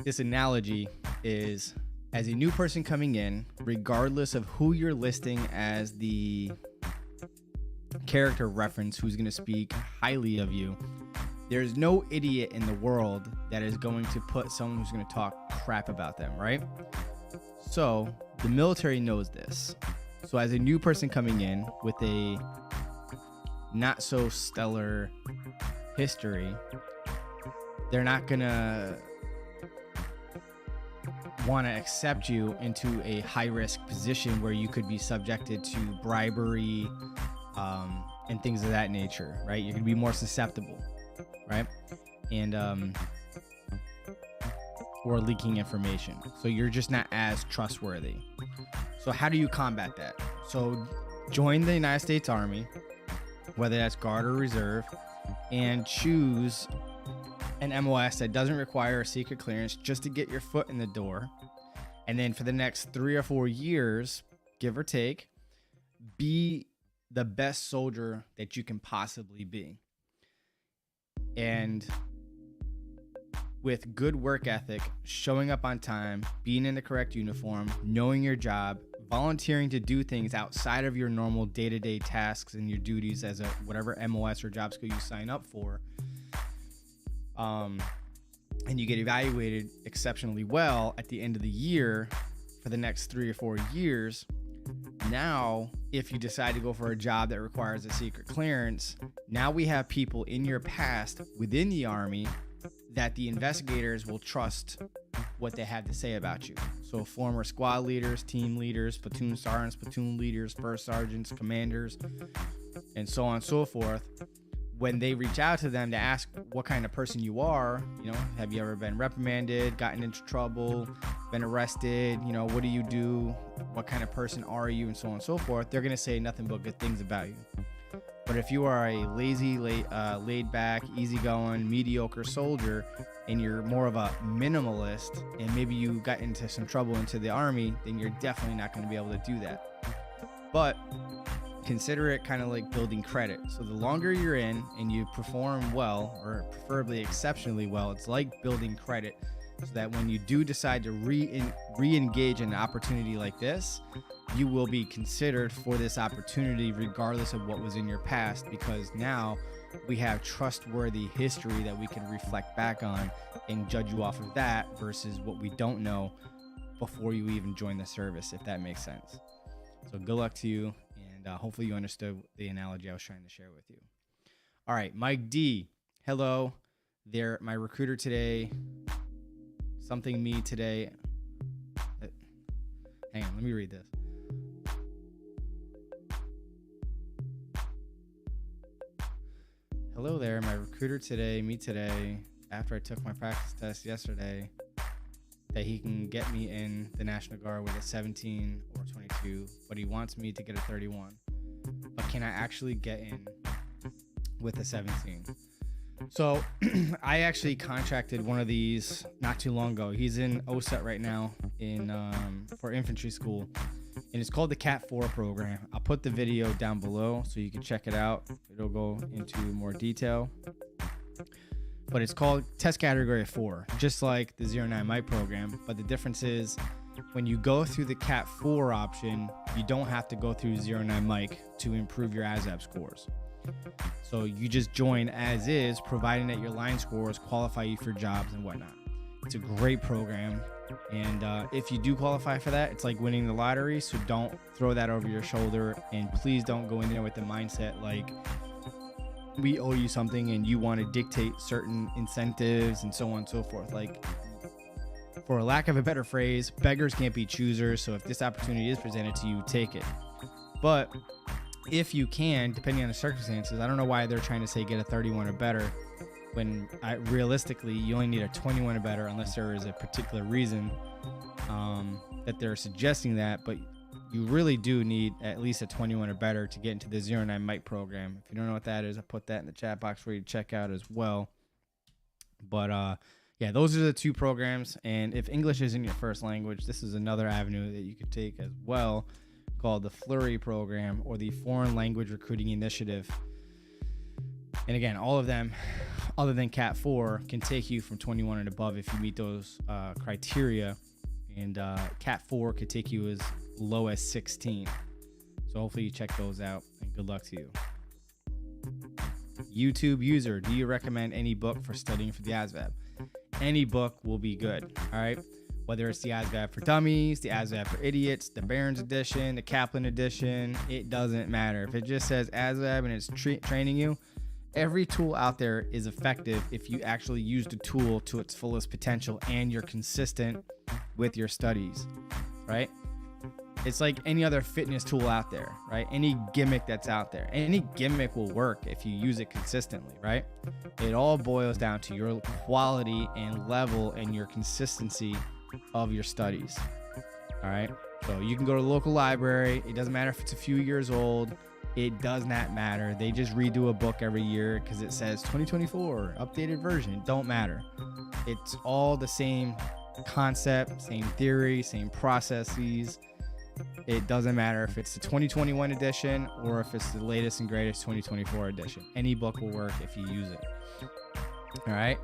this analogy is, as a new person coming in, regardless of who you're listing as the character reference who's going to speak highly of you, there's no idiot in the world that is going to put someone who's going to talk crap about them, right? So the military knows this. So as a new person coming in with a not so stellar history, they're not going to want to accept you into a high-risk position where you could be subjected to bribery and things of that nature, right? You're going to be more susceptible, right? And or leaking information. So you're just not as trustworthy. So how do you combat that? So join the United States Army, whether that's Guard or Reserve, and choose an MOS that doesn't require a secret clearance just to get your foot in the door. And then for the next 3 or 4 years, give or take, be the best soldier that you can possibly be. And with good work ethic, showing up on time, being in the correct uniform, knowing your job, volunteering to do things outside of your normal day-to-day tasks and your duties as a whatever MOS or job skill you sign up for, and you get evaluated exceptionally well at the end of the year for the next 3 or 4 years. Now, if you decide to go for a job that requires a secret clearance, now we have people in your past within the Army that the investigators will trust what they have to say about you. So former squad leaders, team leaders, platoon sergeants, platoon leaders, first sergeants, commanders, and so on and so forth. When they reach out to them to ask what kind of person you are, have you ever been reprimanded, gotten into trouble, been arrested, what do you do, what kind of person are you, and so on and so forth, they're going to say nothing but good things about you. But if you are a lazy, laid back, easygoing, mediocre soldier, and you're more of a minimalist, and maybe you got into some trouble into the Army, then you're definitely not going to be able to do that. But consider it kind of like building credit. So the longer you're in and you perform well, or preferably exceptionally well, it's like building credit, so that when you do decide to re-engage in an opportunity like this, you will be considered for this opportunity regardless of what was in your past, because now we have trustworthy history that we can reflect back on and judge you off of that versus what we don't know before you even join the service, if that makes sense. So good luck to you, and hopefully you understood the analogy I was trying to share with you. All right, Mike D. Hello there, my recruiter today. Something me today. Hang on, let me read this. Hello there, my recruiter today, me today, after I took my practice test yesterday, that he can get me in the National Guard with a 17 or 22, but he wants me to get a 31. But can I actually get in with a 17? So I actually contracted one of these not too long ago. He's in OSUT right now for infantry school, and it's called the Cat 4 program. I'll put the video down below so you can check it out. It'll go into more detail, but it's called test category 4, just like the 09 MIC program. But the difference is when you go through the Cat 4 option, you don't have to go through 09 MIC to improve your ASVAB scores. So you just join as is, providing that your line scores qualify you for jobs and whatnot. It's a great program, and if you do qualify for that, it's like winning the lottery. So don't throw that over your shoulder, and please don't go in there with the mindset like we owe you something and you want to dictate certain incentives and so on and so forth. Like, for a lack of a better phrase, beggars can't be choosers. So if this opportunity is presented to you, take it. But if you can, depending on the circumstances, I don't know why they're trying to say get a 31 or better when realistically you only need a 21 or better, unless there is a particular reason that they're suggesting that. But you really do need at least a 21 or better to get into the 09 MIC program. If you don't know what that is, I put that in the chat box for you to check out as well. But yeah, those are the two programs. And if English isn't your first language, this is another avenue that you could take as well, called the Flurry program, or the Foreign Language Recruiting Initiative. And again, all of them, other than Cat 4, can take you from 21 and above if you meet those criteria. And Cat 4 could take you as low as 16. So hopefully you check those out, and good luck to you. YouTube user, do you recommend any book for studying for the ASVAB? Any book will be good, all right? Whether it's the ASVAB for Dummies, the ASVAB for Idiots, the Barron's Edition, the Kaplan Edition, it doesn't matter. If it just says ASVAB and it's training you, every tool out there is effective if you actually use the tool to its fullest potential and you're consistent with your studies, right? It's like any other fitness tool out there, right? Any gimmick that's out there. Any gimmick will work if you use it consistently, right? It all boils down to your quality and level and your consistency of your studies. All right, so you can go to the local library. It doesn't matter if it's a few years old. It does not matter. They just redo a book every year because it says 2024 updated version. It don't matter. It's all the same concept, same theory, same processes. It doesn't matter if it's the 2021 edition or if it's the latest and greatest 2024 edition. Any book will work if you use it. All right.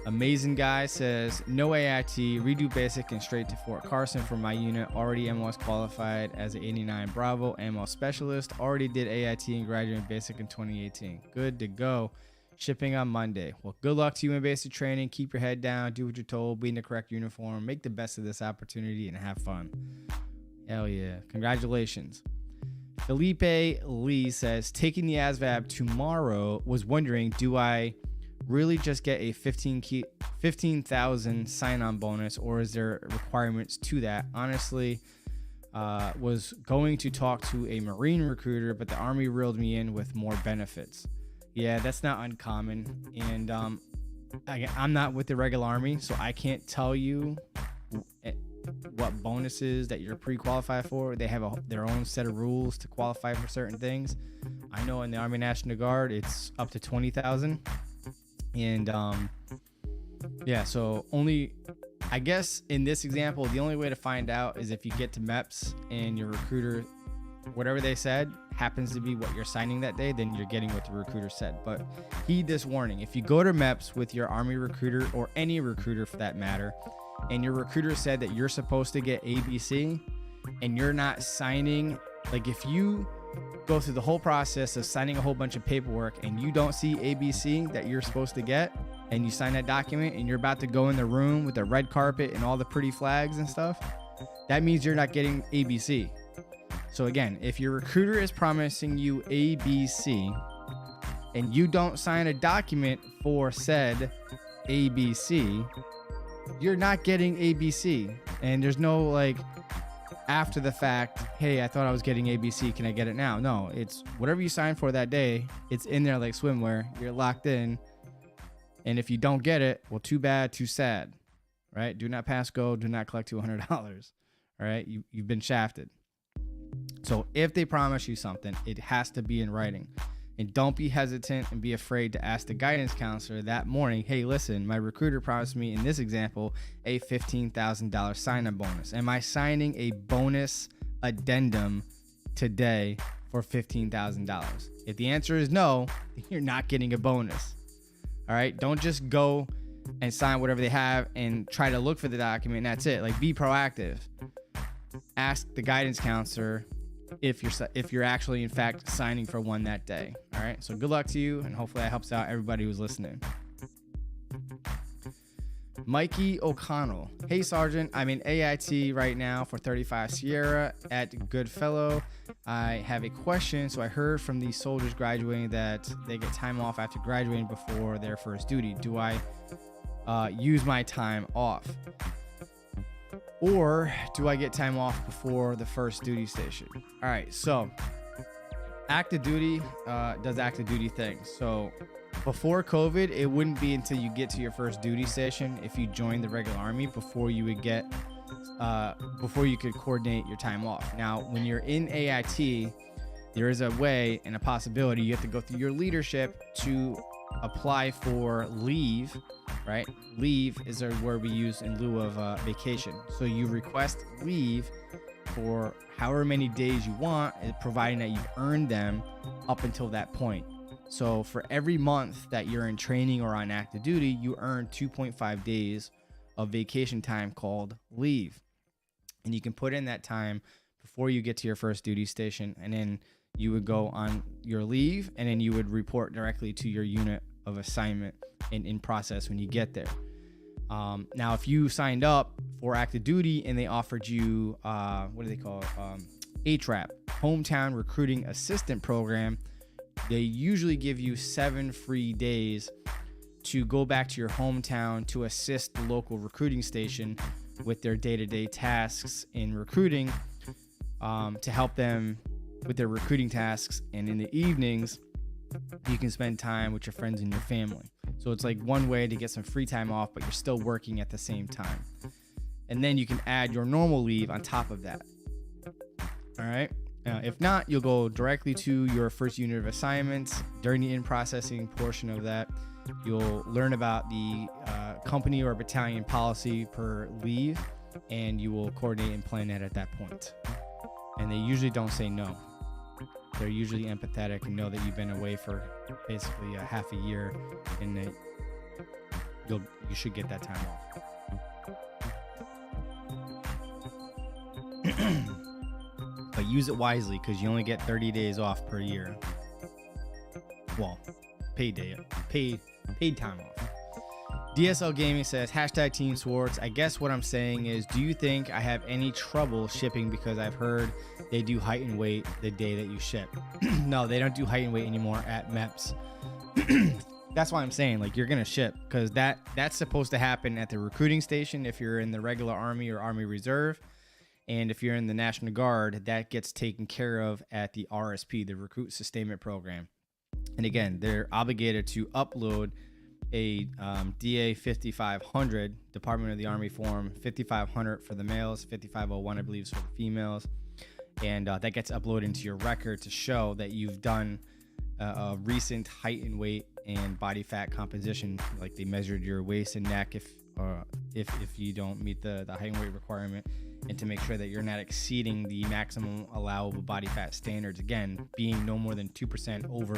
Amazing Guy says, no AIT, redo basic and straight to Fort Carson for my unit. Already MLS qualified as an 89 Bravo AML specialist. Already did AIT and graduated basic in 2018. Good to go. Shipping on Monday. Well, good luck to you in basic training. Keep your head down. Do what you're told. Be in the correct uniform. Make the best of this opportunity and have fun. Hell yeah. Congratulations. Felipe Lee says, taking the ASVAB tomorrow, was wondering, do I really just get a 15,000 sign-on bonus, or is there requirements to that? Honestly, was going to talk to a Marine recruiter, but the Army reeled me in with more benefits. Yeah, that's not uncommon. And I'm not with the regular Army, so I can't tell you what bonuses that you're pre-qualified for. They have their own set of rules to qualify for certain things. I know in the Army National Guard, it's up to 20,000. And yeah, so I guess in this example, the only way to find out is if you get to MEPS and your recruiter whatever they said happens to be what you're signing that day, then you're getting what the recruiter said. But heed this warning. If you go to MEPS with your Army recruiter, or any recruiter for that matter, and your recruiter said that you're supposed to get ABC and you're not signing, like if you go through the whole process of signing a whole bunch of paperwork and you don't see ABC that you're supposed to get, and you sign that document and you're about to go in the room with the red carpet and all the pretty flags and stuff, that means you're not getting ABC. So again, if your recruiter is promising you ABC and you don't sign a document for said ABC, you're not getting ABC. And there's no like after the fact, hey, I thought I was getting ABC, can I get it now? No, it's whatever you signed for that day, it's in there like swimwear, you're locked in. And if you don't get it, well, too bad, too sad, right? Do not pass go, do not collect $200, all right? You've been shafted. So if they promise you something, it has to be in writing. And don't be hesitant and be afraid to ask the guidance counselor that morning, hey, listen, my recruiter promised me in this example a $15,000 sign-up bonus. Am I signing a bonus addendum today for $15,000? If the answer is no, you're not getting a bonus. All right, don't just go and sign whatever they have and try to look for the document and that's it. Like, be proactive. Ask the guidance counselor if you're actually in fact signing for one that day. All right, so good luck to you, and hopefully that helps out everybody who's listening. Mikey O'Connell. Hey, Sergeant, I'm in AIT right now for 35 Sierra at Goodfellow. I have a question. So I heard from the soldiers graduating that they get time off after graduating before their first duty. Do I use my time off? Or do I get time off before the first duty station? All right, so active duty does active duty things. So before COVID, it wouldn't be until you get to your first duty station if you join the regular Army before you would get before you could coordinate your time off. Now, when you're in AIT, there is a way and a possibility you have to go through your leadership to apply for leave, right? Leave is a word we use in lieu of vacation. So you request leave for however many days you want, providing that you've earned them up until that point. So for every month that you're in training or on active duty, you earn 2.5 days of vacation time called leave. And you can put in that time before you get to your first duty station, and then you would go on your leave, and then you would report directly to your unit of assignment and in process when you get there. Now, if you signed up for active duty and they offered you, what do they call it? HRAP, Hometown Recruiting Assistant Program, they usually give you 7 free days to go back to your hometown to assist the local recruiting station with their day-to-day tasks in recruiting, to help them with their recruiting tasks. And in the evenings, you can spend time with your friends and your family. So it's like one way to get some free time off, but you're still working at the same time. And then you can add your normal leave on top of that. All right. If not, you'll go directly to your first unit of assignments. During the in-processing portion of that, you'll learn about the company or battalion policy per leave, and you will coordinate and plan that at that point. And they usually don't say no. They're usually empathetic and know that you've been away for basically half a year, and that you should get that time off. But use it wisely, because you only get 30 days off per year. Well, paid time off. DSL Gaming says, hashtag Team Swartz. I guess what I'm saying is, do you think I have any trouble shipping because I've heard they do height and weight the day that you ship? No, they don't do height and weight anymore at MEPS. That's why I'm saying, like, you're going to ship, because that's supposed to happen at the recruiting station if you're in the regular Army or Army Reserve. And if you're in the National Guard, that gets taken care of at the RSP, the Recruit Sustainment Program. And again, they're obligated to upload a DA 5500, Department of the Army form, 5500 for the males, 5501 I believe is for the females. And that gets uploaded into your record to show that you've done a recent height and weight and body fat composition. Like, they measured your waist and neck if you don't meet the height and weight requirement, and to make sure that you're not exceeding the maximum allowable body fat standards, again being no more than 2% over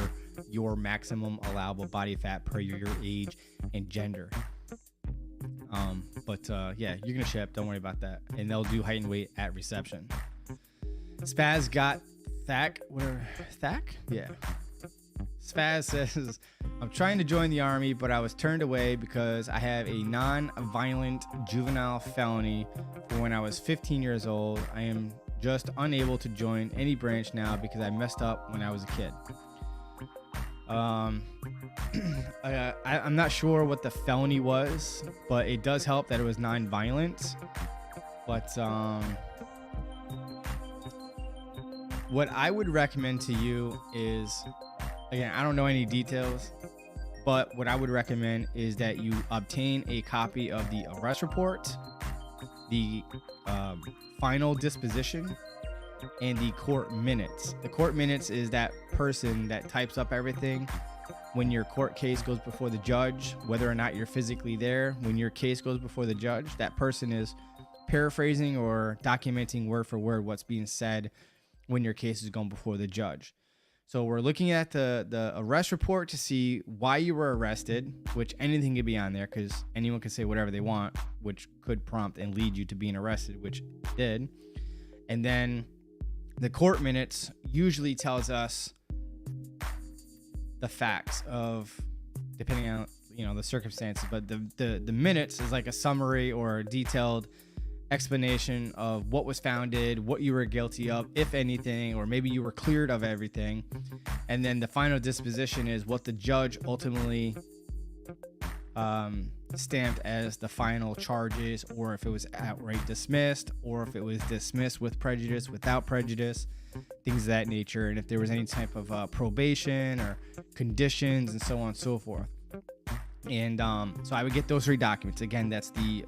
your maximum allowable body fat per your age and gender. Yeah, you're gonna ship, don't worry about that, and they'll do height and weight at reception. Spaz got Thack, yeah. Spaz says, I'm trying to join the Army, but I was turned away because I have a non-violent juvenile felony from when I was 15 years old. I am just unable to join any branch now because I messed up when I was a kid. I'm not sure what the felony was, but it does help that it was non-violent. But what I would recommend to you is, again, I don't know any details, but what I would recommend is that you obtain a copy of the arrest report, the final disposition, and the court minutes. The court minutes is that person that types up everything when your court case goes before the judge, whether or not you're physically there. When your case goes before the judge, that person is paraphrasing or documenting word for word what's being said when your case is going before the judge. So we're looking at the arrest report to see why you were arrested, which anything could be on there because anyone can say whatever they want, which could prompt and lead you to being arrested, which it did. And then the court minutes usually tells us the facts of, depending on the circumstances, but the minutes is like a summary or a detailed explanation of what was founded, what you were guilty of, if anything, or maybe you were cleared of everything. And then the final disposition is what the judge ultimately stamped as the final charges, or if it was outright dismissed, or if it was dismissed with prejudice, without prejudice, things of that nature, and if there was any type of probation or conditions and so on and so forth. And so I would get those 3 documents. Again, that's the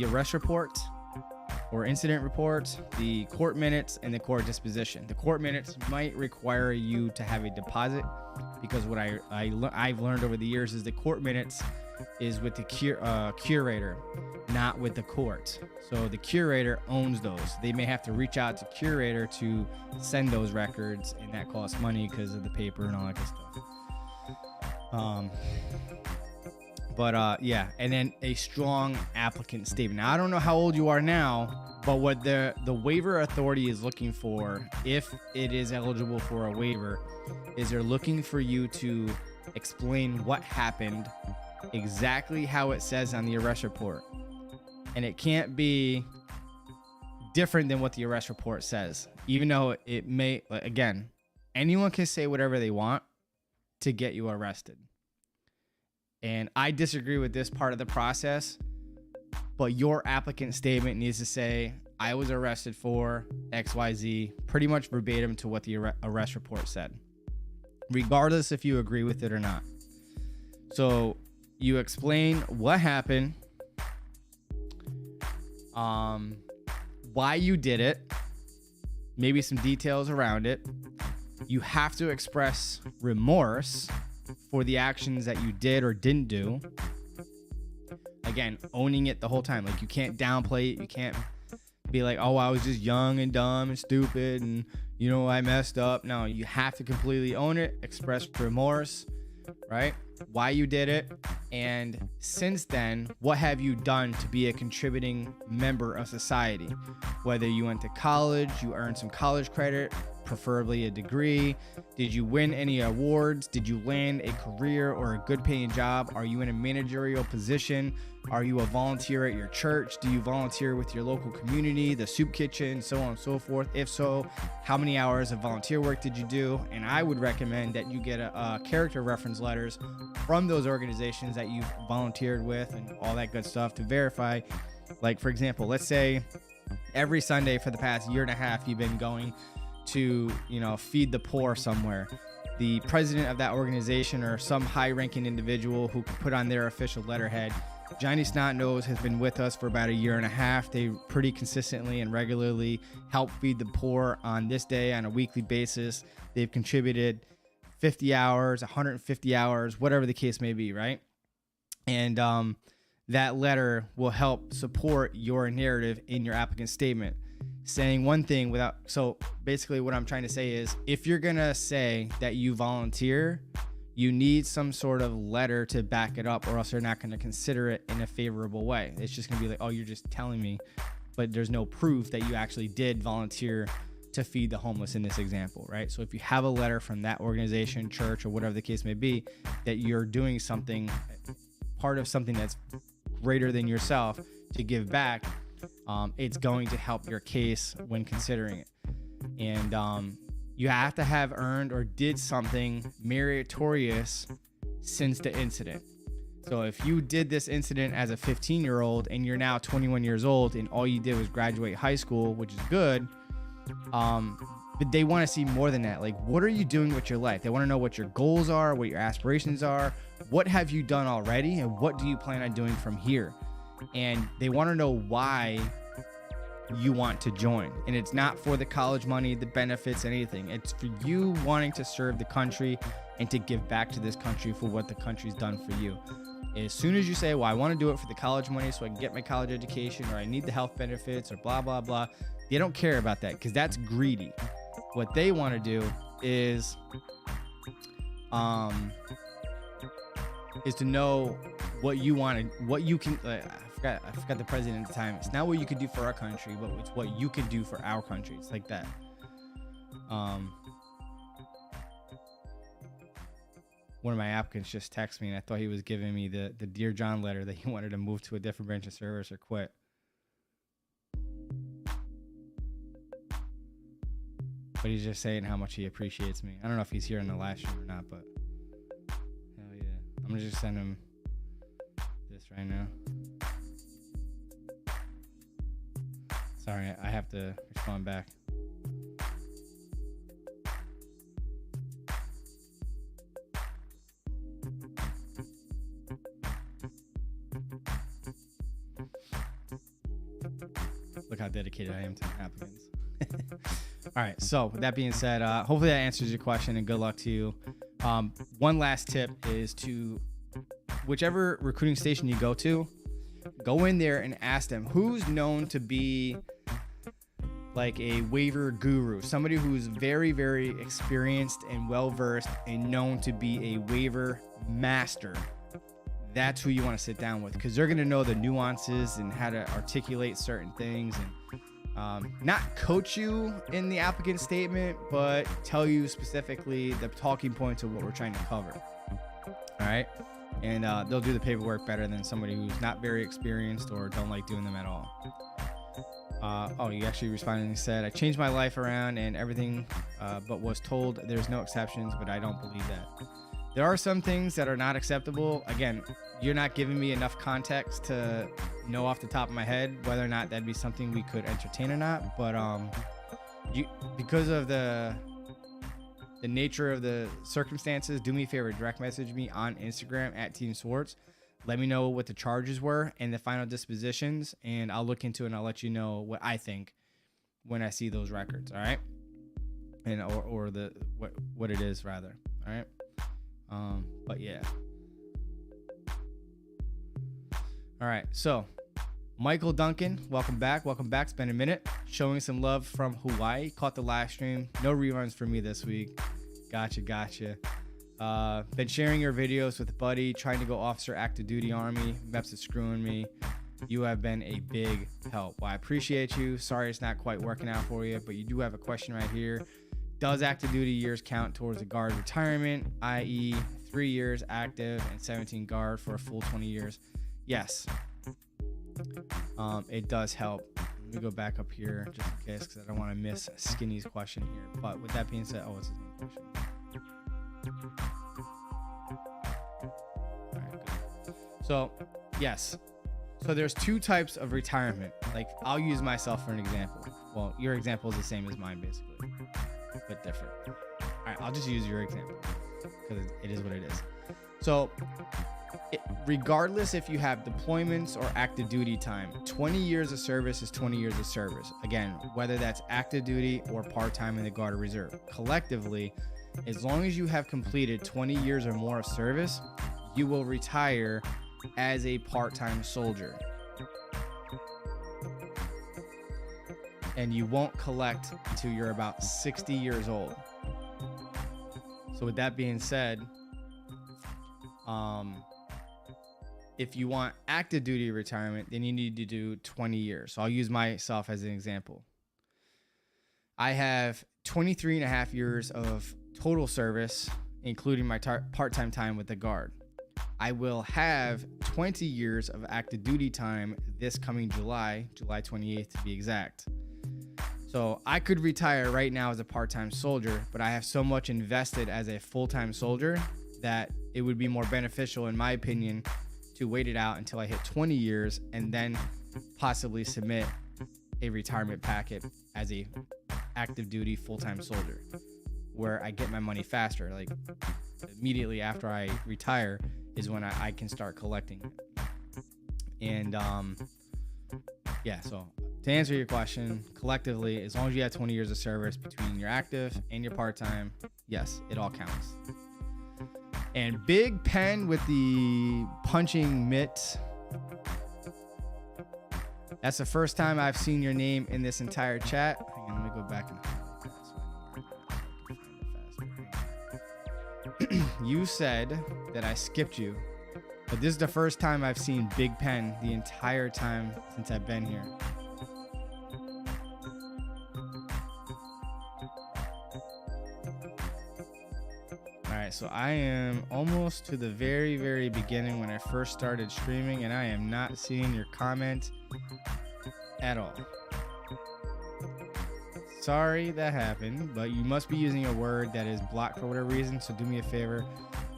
arrest report or incident report, the court minutes, and the court disposition. The court minutes might require you to have a deposit, because what I've learned over the years is the court minutes is with the curator, not with the court. So the curator owns those. They may have to reach out to curator to send those records, and that costs money because of the paper and all that good stuff. Yeah, and then a strong applicant statement. Now, I don't know how old you are now, but what the waiver authority is looking for, if it is eligible for a waiver, is they're looking for you to explain what happened, exactly how it says on the arrest report. And it can't be different than what the arrest report says, even though it may, again, anyone can say whatever they want to get you arrested. And I disagree with this part of the process, but your applicant statement needs to say, I was arrested for XYZ, pretty much verbatim to what the arrest report said, regardless if you agree with it or not. So you explain what happened, why you did it, maybe some details around it. You have to express remorse for the actions that you did or didn't do. Again, owning it the whole time. Like, you can't downplay it. You can't be like, oh, I was just young and dumb and stupid and, I messed up. No, you have to completely own it, express remorse, right? Why you did it. And since then, what have you done to be a contributing member of society? Whether you went to college, you earned some college credit, preferably a degree. Did you win any awards? Did you land a career or a good paying job? Are you in a managerial position? Are you a volunteer at your church? Do you volunteer with your local community, the soup kitchen, so on and so forth? If so, how many hours of volunteer work did you do? And I would recommend that you get a character reference letters from those organizations that you've volunteered with and all that good stuff to verify. Like, for example, let's say every Sunday for the past year and a half, you've been going to, feed the poor somewhere. The president of that organization or some high-ranking individual who could put on their official letterhead, Johnny Snotnose has been with us for about a year and a half. They pretty consistently and regularly help feed the poor on this day on a weekly basis. They've contributed 50 hours, 150 hours, whatever the case may be, right? And that letter will help support your narrative in your applicant statement. Saying one thing without, so basically what I'm trying to say is, if you're gonna say that you volunteer, you need some sort of letter to back it up, or else they're not gonna consider it in a favorable way. It's just gonna be like, oh, you're just telling me, but there's no proof that you actually did volunteer to feed the homeless in this example, right? So if you have a letter from that organization, church, or whatever the case may be, that you're doing something, part of something that's greater than yourself to give back, it's going to help your case when considering it. And you have to have earned or did something meritorious since the incident. So if you did this incident as a 15-year-old and you're now 21 years old and all you did was graduate high school, which is good, but they want to see more than that. Like, what are you doing with your life? They want to know what your goals are, what your aspirations are, what have you done already, and what do you plan on doing from here? And they want to know why you want to join. And it's not for the college money, the benefits, anything. It's for you wanting to serve the country and to give back to this country for what the country's done for you. As soon as you say, well, I want to do it for the college money so I can get my college education, or I need the health benefits, or blah, blah, blah, they don't care about that, because that's greedy. What they want to do is to know what you want to, what you can, I forgot the president at the time. It's not what you could do for our country, but it's what you could do for our country. It's like that. One of my applicants just texted me, and I thought he was giving me the Dear John letter that he wanted to move to a different branch of service or quit. But he's just saying how much he appreciates me. I don't know if he's here in the live stream or not, but hell yeah. I'm gonna just send him this right now. Sorry, I have to respond back. Look how dedicated I am to the applicants. All right, so with that being said, hopefully that answers your question, and good luck to you. One last tip is to, whichever recruiting station you go to, go in there and ask them who's known to be like a waiver guru, somebody who's very, very experienced and well-versed and known to be a waiver master. That's who you want to sit down with, because they're going to know the nuances and how to articulate certain things, and not coach you in the applicant statement, but tell you specifically the talking points of what we're trying to cover. All right. And they'll do the paperwork better than somebody who's not very experienced or don't like doing them at all. Oh, you actually responded and said, I changed my life around and everything, but was told there's no exceptions, but I don't believe that. There are some things that are not acceptable. Again, you're not giving me enough context to know off the top of my head whether or not that'd be something we could entertain or not. But because of the nature of the circumstances, do me a favor, direct message me on Instagram at TEAM SWARTZ. Let me know what the charges were and the final dispositions, and I'll look into it and I'll let you know what I think when I see those records. All right, and or the what it is rather. All right. But yeah. All right. So Michael Duncan, welcome back. Welcome back. It's been a minute. Showing some love from Hawaii. Caught the live stream. No reruns for me this week. Gotcha. Been sharing your videos with a buddy, trying to go officer active duty Army. MEPS is screwing me. You have been a big help. Well, I appreciate you. Sorry it's not quite working out for you, but you do have a question right here. Does active duty years count towards a guard retirement, i.e. 3 years active and 17 guard for a full 20 years? Yes. It does help. Let me go back up here just in case, because I don't want to miss Skinny's question here. But with that being said, oh, what's his name question? All right, good. So, yes. So there's two types of retirement. Like, I'll use myself for an example. Well, your example is the same as mine, basically, but different. All right, I'll just use your example because it is what it is. So regardless if you have deployments or active duty time, 20 years of service is 20 years of service. Again, whether that's active duty or part-time in the Guard or Reserve. Collectively, as long as you have completed 20 years or more of service, you will retire as a part-time soldier. And you won't collect until you're about 60 years old. So with that being said, if you want active duty retirement, then you need to do 20 years. So I'll use myself as an example. I have 23 and a half years of total service, including my part-time time with the Guard. I will have 20 years of active duty time this coming July 28th to be exact. So I could retire right now as a part-time soldier, but I have so much invested as a full-time soldier that it would be more beneficial, in my opinion, to wait it out until I hit 20 years and then possibly submit a retirement packet as a active duty full-time soldier, where I get my money faster. Like immediately after I retire is when I can start collecting. And yeah, so to answer your question, collectively, as long as you have 20 years of service between your active and your part-time, yes, it all counts. And Big Pen with the punching mitt. That's the first time I've seen your name in this entire chat. Hang on, let me go back and highlight that so I know where it is. You said that I skipped you, but this is the first time I've seen Big Pen the entire time since I've been here. So I am almost to the very, very beginning when I first started streaming, and I am not seeing your comment at all. Sorry that happened, but you must be using a word that is blocked for whatever reason. So do me a favor.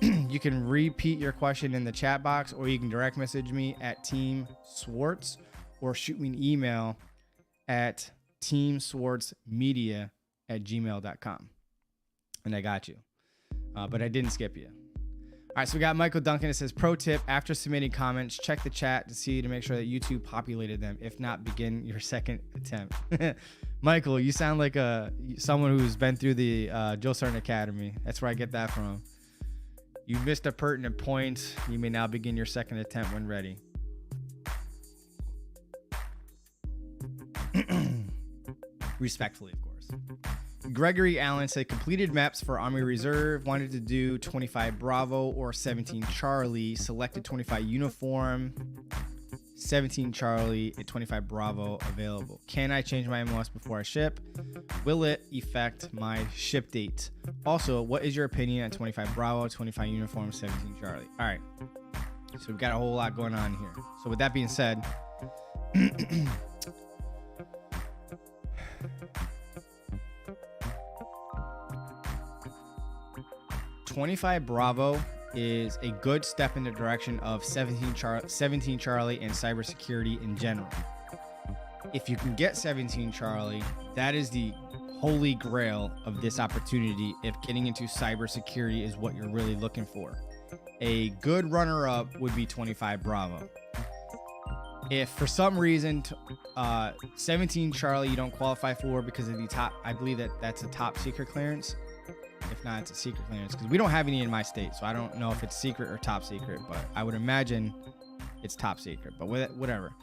You can repeat your question in the chat box, or you can direct message me at Team Swartz, or shoot me an email at teamswartzmedia@gmail.com. And I got you. But I didn't skip you. All right, so we got Michael Duncan. It says, pro tip, after submitting comments, check the chat to make sure that YouTube populated them. If not, begin your second attempt. Michael, you sound like someone who's been through the Joe Certain Academy. That's where I get that from. You missed a pertinent point. You may now begin your second attempt when ready. Respectfully, of course. Gregory Allen said, completed MEPS for Army Reserve, wanted to do 25 Bravo or 17 Charlie, selected 25 uniform, 17 Charlie, and 25 Bravo available. Can I change my MOS before I ship? Will it affect my ship date? Also, what is your opinion on 25 Bravo, 25 uniform, 17 Charlie? All right, so we've got a whole lot going on here. So with that being said, 25 Bravo is a good step in the direction of 17 Charlie and cybersecurity in general. If you can get 17 Charlie, that is the holy grail of this opportunity if getting into cybersecurity is what you're really looking for. A good runner-up would be 25 Bravo. If for some reason 17 Charlie you don't qualify for because of the top, I believe that's a top secret clearance. If not, it's a secret clearance because we don't have any in my state, so I don't know if it's secret or top secret, but I would imagine it's top secret, but whatever.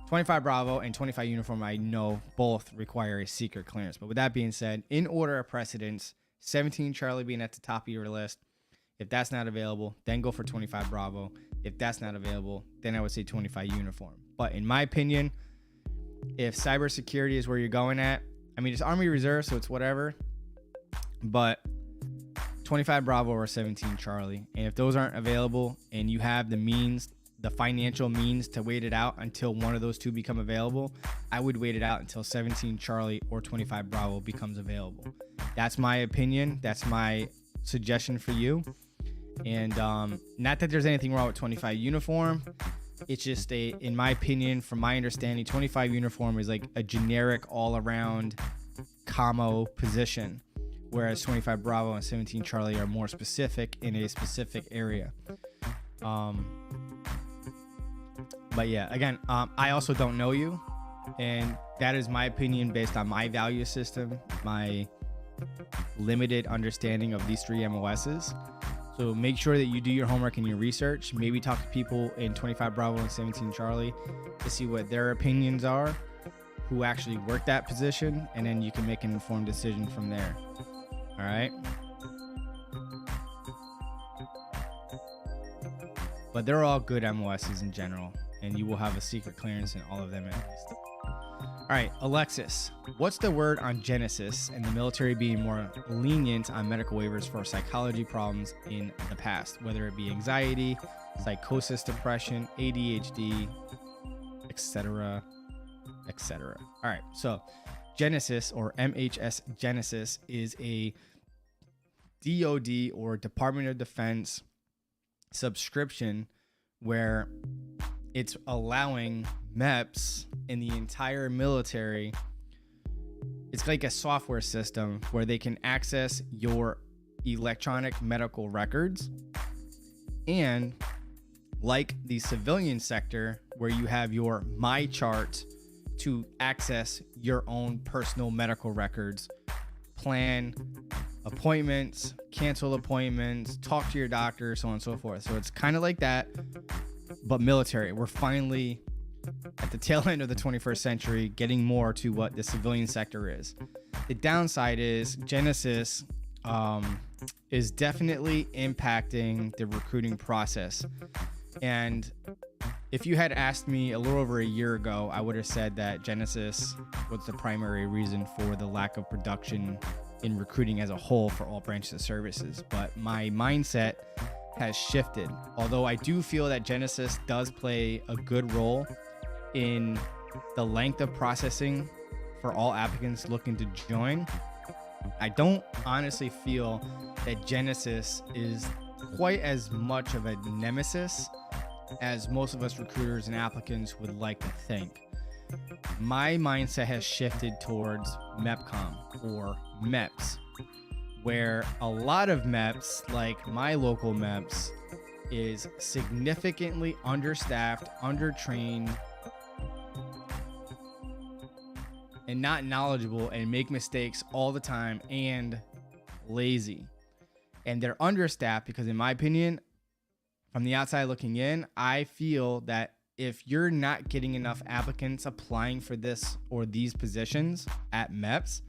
25 Bravo and 25 uniform, I know both require a secret clearance. But with that being said, in order of precedence, 17 Charlie being at the top of your list. If that's not available, then go for 25 Bravo. If that's not available, then I would say 25 uniform. But in my opinion, if cybersecurity is where you're going at, I mean, it's Army Reserve, so it's whatever, but 25 Bravo or 17 Charlie. And if those aren't available and you have the means, the financial means to wait it out until one of those two become available, I would wait it out until 17 Charlie or 25 Bravo becomes available. That's my opinion. That's my suggestion for you. And not that there's anything wrong with 25 uniform. It's just in my opinion, from my understanding, 25 uniform is like a generic all-around camo position, whereas 25 Bravo and 17 Charlie are more specific in a specific area. But yeah, again, I also don't know you, and that is my opinion based on my value system, my limited understanding of these three MOSs. So make sure that you do your homework and your research. Maybe talk to people in 25 Bravo and 17 Charlie to see what their opinions are, who actually worked that position, and then you can make an informed decision from there. All right. But they're all good MOSs in general, and you will have a secret clearance in all of them at least. All right, Alexis, what's the word on Genesis and the military being more lenient on medical waivers for psychology problems in the past, whether it be anxiety, psychosis, depression, ADHD, etc., etc. All right, so Genesis, or MHS Genesis, is a DoD or Department of Defense subscription where it's allowing MEPS in the entire military. It's like a software system where they can access your electronic medical records, and like the civilian sector where you have your My Chart to access your own personal medical records, plan appointments, cancel appointments, talk to your doctor, so on and so forth. So it's kind of like that, but military. We're finally at the tail end of the 21st century getting more to what the civilian sector is. The downside is Genesis is definitely impacting the recruiting process. And if you had asked me a little over a year ago, I would have said that Genesis was the primary reason for the lack of production in recruiting as a whole for all branches of services. But my mindset has shifted. Although I do feel that Genesis does play a good role in the length of processing for all applicants looking to join, I don't honestly feel that Genesis is quite as much of a nemesis as most of us recruiters and applicants would like to think. My mindset has shifted towards MEPCOM or MEPS, where a lot of MEPS, like my local MEPS, is significantly understaffed, undertrained, and not knowledgeable, and make mistakes all the time, and lazy. And they're understaffed because, in my opinion, from the outside looking in, I feel that if you're not getting enough applicants applying for this or these positions at MEPS,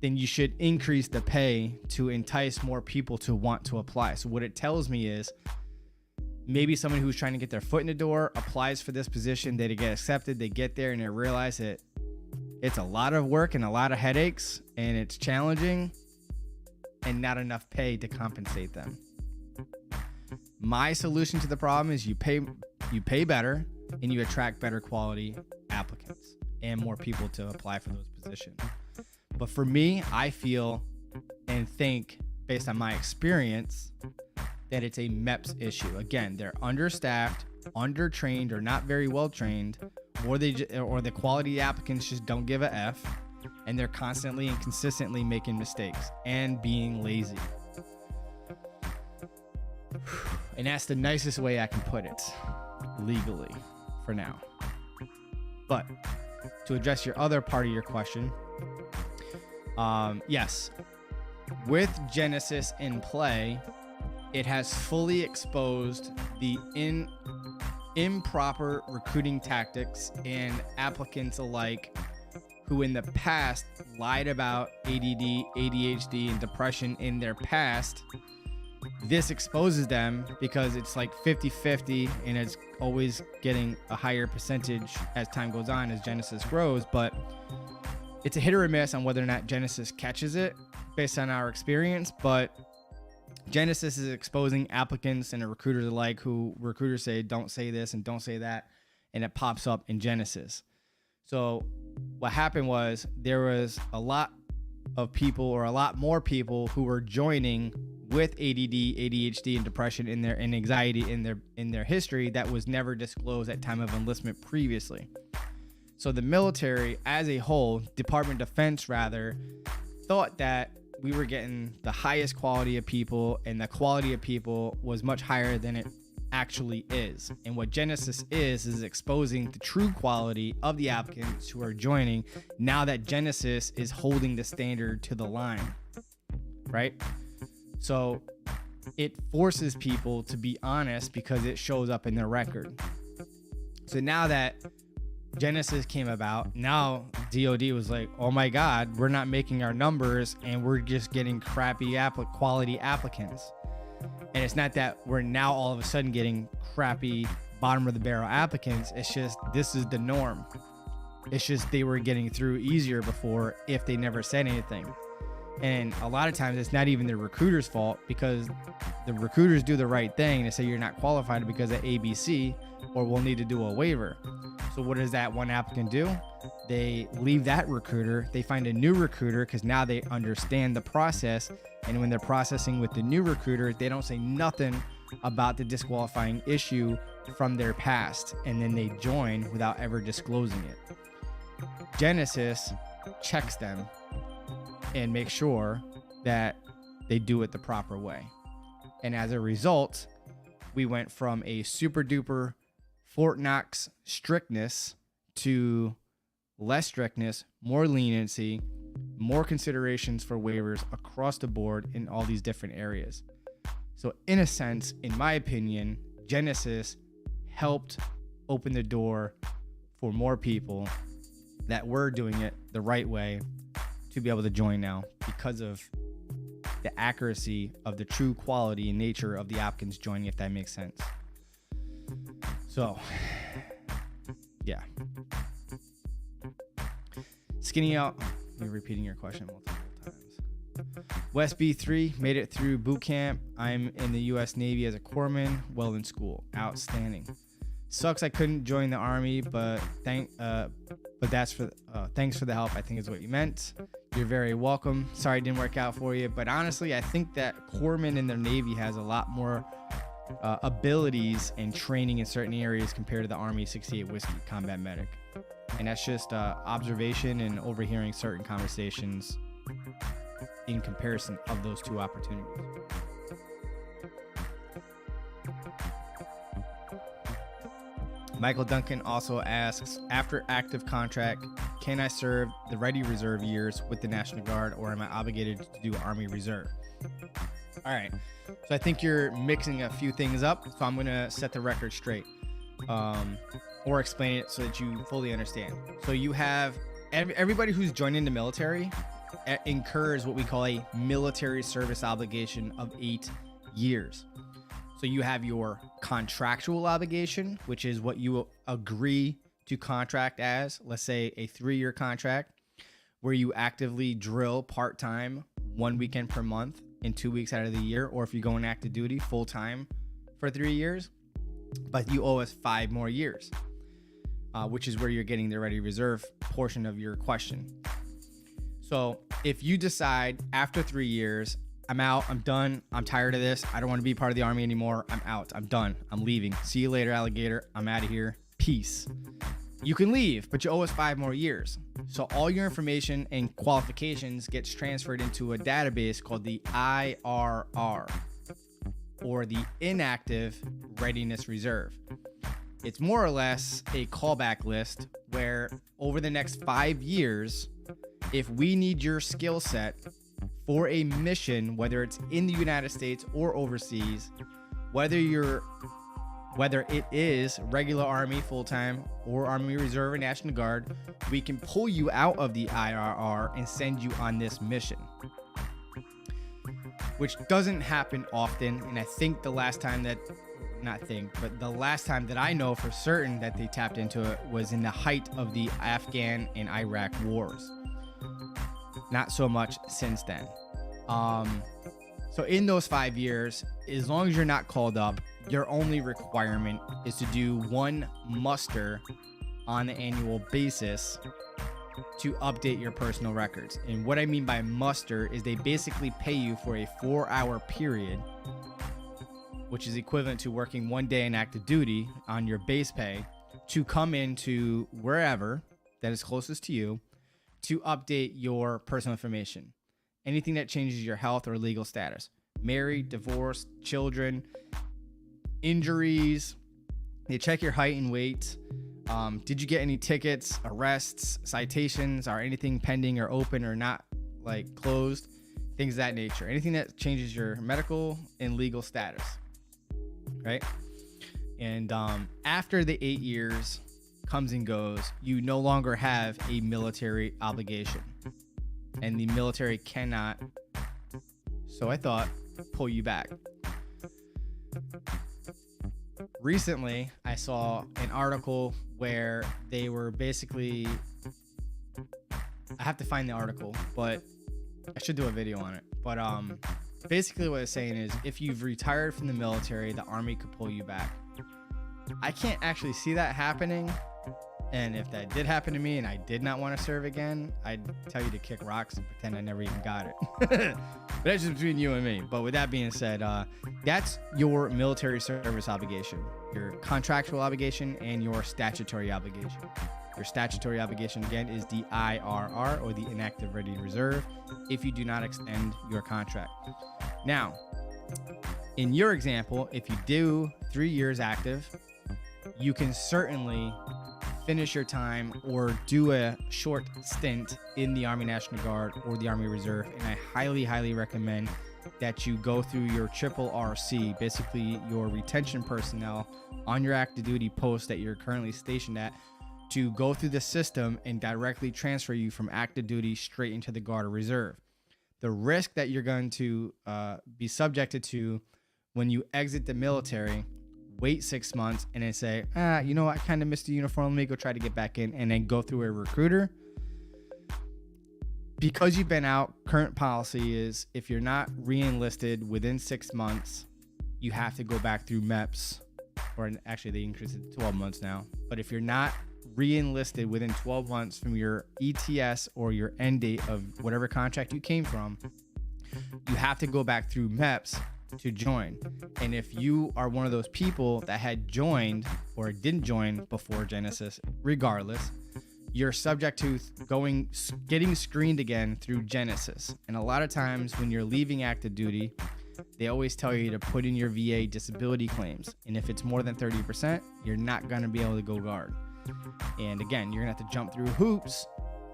then you should increase the pay to entice more people to want to apply. So what it tells me is maybe somebody who's trying to get their foot in the door applies for this position, they get accepted, they get there and they realize that it's a lot of work and a lot of headaches and it's challenging and not enough pay to compensate them. My solution to the problem is you pay better and you attract better quality applicants and more people to apply for those positions. But for me, I feel and think, based on my experience, that it's a MEPS issue. Again, they're understaffed, undertrained, or not very well trained, or the quality applicants just don't give a F, and they're constantly and consistently making mistakes and being lazy. And that's the nicest way I can put it, legally, for now. But to address your other part of your question, yes, with Genesis in play, it has fully exposed the improper recruiting tactics and applicants alike who in the past lied about ADD, ADHD, and depression in their past. This exposes them because it's like 50-50 and it's always getting a higher percentage as time goes on, as Genesis grows. But it's a hit or a miss on whether or not Genesis catches it based on our experience. But Genesis is exposing applicants and recruiters alike who recruiters say, don't say this and don't say that. And it pops up in Genesis. So what happened was there was a lot of people, or a lot more people, who were joining with ADD, ADHD, and depression and anxiety in their history that was never disclosed at time of enlistment previously. So the military as a whole, Department of Defense rather, thought that we were getting the highest quality of people, and the quality of people was much higher than it actually is. And what Genesis is exposing the true quality of the applicants who are joining now that Genesis is holding the standard to the line, right? So it forces people to be honest because it shows up in their record. So now that Genesis came about, now DOD was like, oh my God, we're not making our numbers and we're just getting crappy quality applicants. And it's not that we're now all of a sudden getting crappy bottom of the barrel applicants. It's just, this is the norm. It's just they were getting through easier before if they never said anything. And a lot of times it's not even the recruiter's fault, because the recruiters do the right thing to say you're not qualified because of ABC, or we'll need to do a waiver. So what does that one applicant do? They leave that recruiter, they find a new recruiter because now they understand the process. And when they're processing with the new recruiter, they don't say nothing about the disqualifying issue from their past, and then they join without ever disclosing it. Genesis checks them and makes sure that they do it the proper way. And as a result, we went from a super duper Fort Knox strictness to less strictness, more leniency, more considerations for waivers across the board in all these different areas. So in a sense, in my opinion, Genesis helped open the door for more people that were doing it the right way to be able to join now, because of the accuracy of the true quality and nature of the applicants joining, if that makes sense. So, yeah. Skinny out. You're repeating your question multiple times. West B3 made it through boot camp. I'm in the U.S. Navy as a corpsman, well in school. Outstanding. Sucks I couldn't join the Army, but thanks for the help, I think is what you meant. You're very welcome. Sorry it didn't work out for you, but honestly, I think that corpsman in the Navy has a lot more abilities and training in certain areas compared to the Army 68 Whiskey Combat Medic. And that's just observation and overhearing certain conversations in comparison of those two opportunities. Michael Duncan also asks, after active contract, can I serve the Ready Reserve years with the National Guard, or am I obligated to do Army Reserve? All right, so I think you're mixing a few things up, so I'm going to set the record straight, or explain it so that you fully understand. So you have everybody who's joining the military incurs what we call a military service obligation of 8 years. So you have your contractual obligation, which is what you agree to contract as, let's say a 3-year contract, where you actively drill part-time 1 weekend per month and 2 weeks out of the year, or if you go in active duty full-time for 3 years, but you owe us 5 more years, which is where you're getting the Ready Reserve portion of your question. So if you decide after 3 years, I'm out, I'm done, I'm tired of this, I don't want to be part of the Army anymore, I'm out, I'm done, I'm leaving, see you later, alligator, I'm out of here, peace. You can leave, but you owe us 5 more years. So all your information and qualifications gets transferred into a database called the IRR, or the Inactive Readiness Reserve. It's more or less a callback list where over the next 5 years, if we need your skill set for a mission, whether it's in the United States or overseas, whether it is regular Army full-time or Army Reserve or National Guard, we can pull you out of the IRR and send you on this mission, which doesn't happen often. And I think the last time that I know for certain that they tapped into it was in the height of the Afghan and Iraq wars. Not so much since then. So in those 5 years, as long as you're not called up, your only requirement is to do 1 muster on an annual basis to update your personal records. And what I mean by muster is they basically pay you for a 4-hour period, which is equivalent to working 1 day in active duty on your base pay, to come into wherever that is closest to you to update your personal information. Anything that changes your health or legal status. Married, divorced, children, injuries. They check your height and weight. Did you get any tickets, arrests, citations, or anything pending or open or not, like closed? things of that nature. Anything that changes your medical and legal status, right? And after the 8 years comes and goes, you no longer have a military obligation, and the military cannot, so I thought, pull you back. Recently, I saw an article where they were basically, I have to find the article, but I should do a video on it. But basically what it's saying is, if you've retired from the military, the Army could pull you back. I can't actually see that happening. And if that did happen to me and I did not want to serve again, I'd tell you to kick rocks and pretend I never even got it. But that's just between you and me. But with that being said, that's your military service obligation, your contractual obligation, and your statutory obligation. Your statutory obligation, again, is the IRR, or the Inactive Ready Reserve, if you do not extend your contract. Now, in your example, if you do 3 years active, you can certainly finish your time or do a short stint in the Army National Guard or the Army Reserve. And I highly, highly recommend that you go through your triple RC, basically your retention personnel on your active duty post that you're currently stationed at, to go through the system and directly transfer you from active duty straight into the Guard or Reserve. The risk that you're going to be subjected to when you exit the military, wait 6 months and then say, you know what, I kind of missed the uniform, let me go try to get back in, and then go through a recruiter. Because you've been out, current policy is if you're not re-enlisted within 6 months, you have to go back through MEPS, or actually they increased it to 12 months now. But if you're not re-enlisted within 12 months from your ETS or your end date of whatever contract you came from, you have to go back through MEPS to join. And if you are one of those people that had joined or didn't join before Genesis, regardless, you're subject to getting screened again through Genesis. And a lot of times when you're leaving active duty, they always tell you to put in your VA disability claims. And if it's more than 30%, you're not going to be able to go guard. And again, you're going to have to jump through hoops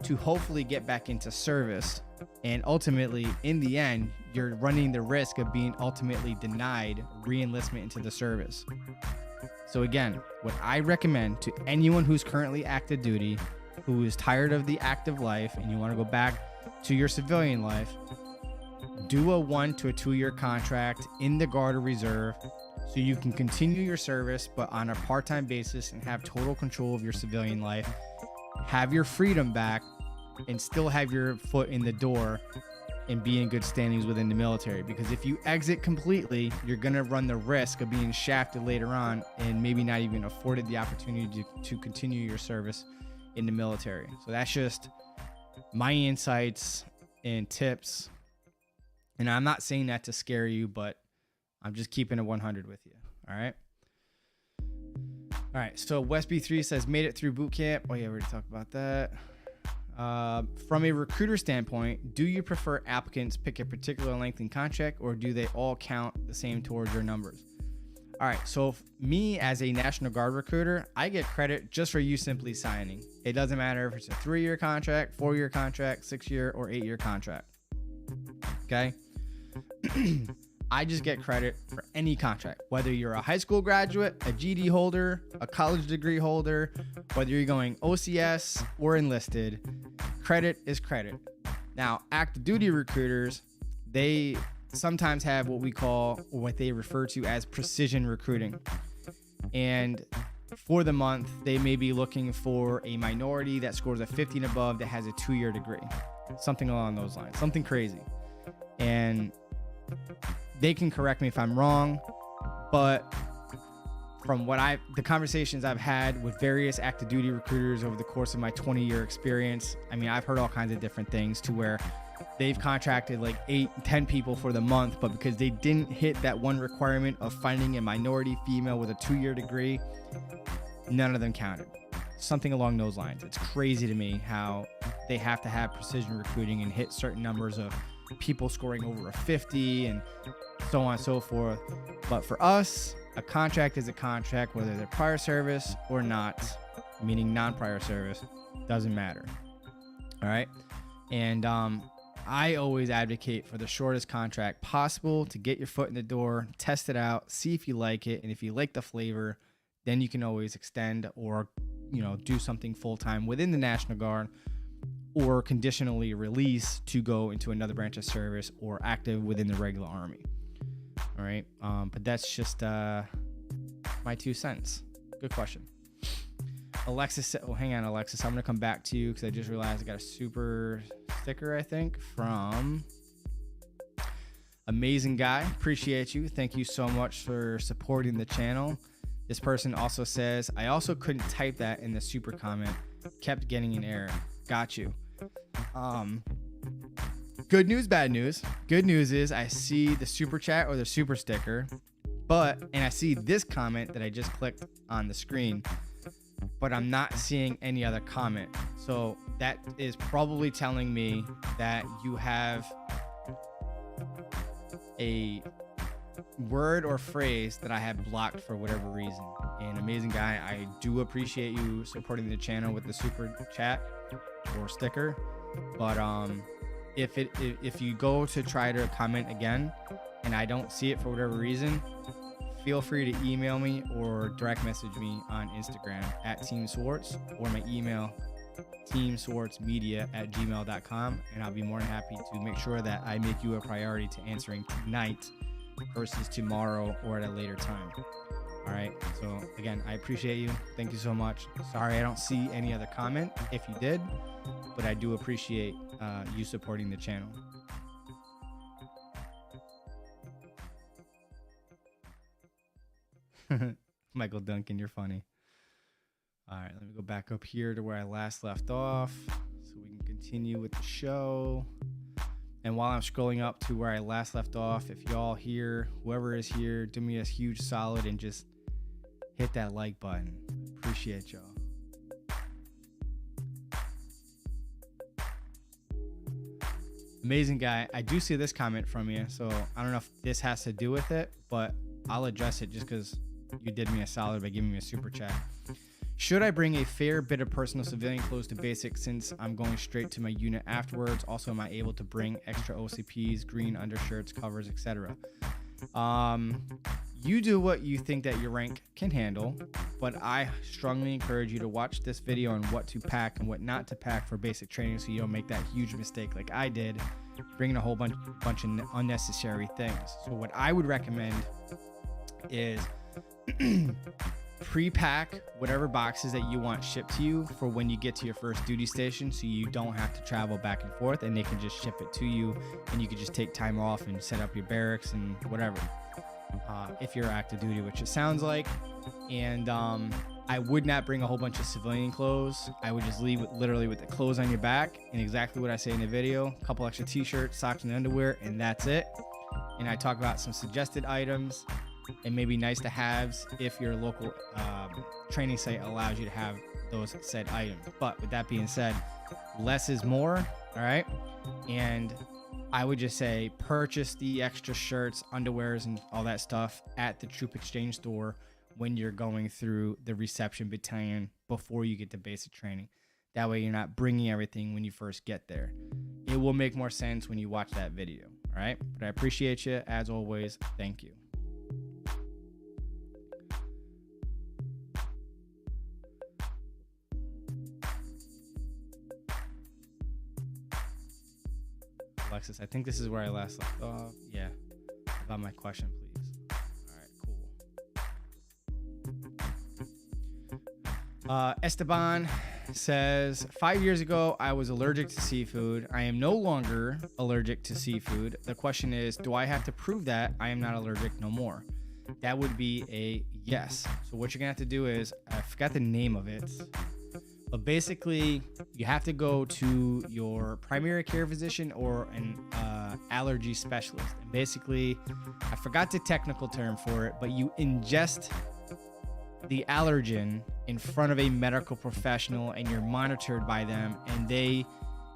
to hopefully get back into service. And ultimately, in the end, you're running the risk of being ultimately denied re-enlistment into the service. So again, what I recommend to anyone who's currently active duty, who is tired of the active life and you want to go back to your civilian life, do a 1 to 2 year contract in the Guard or Reserve so you can continue your service, but on a part-time basis, and have total control of your civilian life, have your freedom back, and still have your foot in the door and be in good standings within the military. Because if you exit completely, you're going to run the risk of being shafted later on and maybe not even afforded the opportunity to continue your service in the military. So that's just my insights and tips. And I'm not saying that to scare you, but I'm just keeping it 100 with you. All right. All right. So West B3 says, made it through boot camp. Oh yeah, we already talked about that. From a recruiter standpoint, do you prefer applicants pick a particular length in contract, or do they all count the same towards your numbers? All right, so me as a National Guard recruiter, I get credit just for you simply signing. It doesn't matter if it's a 3-year contract, 4-year contract, 6-year, or 8-year contract. Okay? I just get credit for any contract, whether you're a high school graduate, a GD holder, a college degree holder, whether you're going OCS or enlisted, credit is credit. Now, active duty recruiters, they sometimes have what we call, or what they refer to as precision recruiting. And for the month, they may be looking for a minority that scores a 50 and above that has a 2-year degree, something along those lines, something crazy. And they can correct me if I'm wrong, but from the conversations I've had with various active duty recruiters over the course of my 20-year experience, I mean, I've heard all kinds of different things to where they've contracted like 8-10 people for the month, but because they didn't hit that one requirement of finding a minority female with a 2-year degree, none of them counted. Something along those lines. It's crazy to me how they have to have precision recruiting and hit certain numbers of people scoring over a 50 and so on and so forth. But for us, a contract is a contract, whether they're prior service or not, meaning non-prior service, doesn't matter. All right. And I always advocate for the shortest contract possible to get your foot in the door, test it out, see if you like it. And if you like the flavor, then you can always extend or, do something full-time within the National Guard or conditionally release to go into another branch of service or active within the regular Army. All right. But that's just my 2 cents. Good question. Alexis said, oh, hang on, Alexis. I'm going to come back to you because I just realized I got a super sticker, I think, from Amazing Guy. Appreciate you. Thank you so much for supporting the channel. This person also says, I also couldn't type that in the super comment. Kept getting an error. Got you. Good news, bad news. Good news is I see the super chat or the super sticker, and I see this comment that I just clicked on the screen, but I'm not seeing any other comment. So that is probably telling me that you have a word or phrase that I have blocked for whatever reason. And Amazing Guy, I do appreciate you supporting the channel with the super chat or sticker. But if you go to try to comment again and I don't see it for whatever reason, feel free to email me or direct message me on Instagram at Team Swartz or my email teamswartzmedia@gmail.com, and I'll be more than happy to make sure that I make you a priority to answering tonight versus tomorrow or at a later time. All right. So again, I appreciate you. Thank you so much. Sorry I don't see any other comment if you did, but I do appreciate you supporting the channel. Michael Duncan, you're funny. All right, let me go back up here to where I last left off so we can continue with the show. And while I'm scrolling up to where I last left off, if y'all here, whoever is here, do me a huge solid and just hit that like button. Appreciate y'all. Amazing Guy, I do see this comment from you, so I don't know if this has to do with it, but I'll address it just because you did me a solid by giving me a super chat. Should I bring a fair bit of personal civilian clothes to basic since I'm going straight to my unit afterwards? Also, am I able to bring extra OCPs, green undershirts, covers, etc.? You do what you think that your rank can handle, but I strongly encourage you to watch this video on what to pack and what not to pack for basic training so you don't make that huge mistake like I did, bringing a whole bunch of unnecessary things. So what I would recommend is pre-pack whatever boxes that you want shipped to you for when you get to your first duty station, so you don't have to travel back and forth and they can just ship it to you and you can just take time off and set up your barracks and whatever, if you're active duty, which it sounds like. And I would not bring a whole bunch of civilian clothes. I would just leave literally with the clothes on your back and exactly what I say in the video, a couple extra t-shirts, socks, and underwear, and that's it. And I talk about some suggested items and maybe nice to haves if your local training site allows you to have those said items. But with that being said, less is more. All right. And I would just say purchase the extra shirts, underwears, and all that stuff at the troop exchange store when you're going through the reception battalion before you get to basic training. That way you're not bringing everything when you first get there. It will make more sense when you watch that video. All right. But I appreciate you as always. Thank you. Alexis, I think this is where I last left off. Yeah. About my question, please. All right, cool. Esteban says, 5 years ago, I was allergic to seafood. I am no longer allergic to seafood. The question is, do I have to prove that I am not allergic no more? That would be a yes. So what you're going to have to do is, I forgot the name of it, but basically, you have to go to your primary care physician or an allergy specialist. And basically, I forgot the technical term for it, but you ingest the allergen in front of a medical professional and you're monitored by them, and they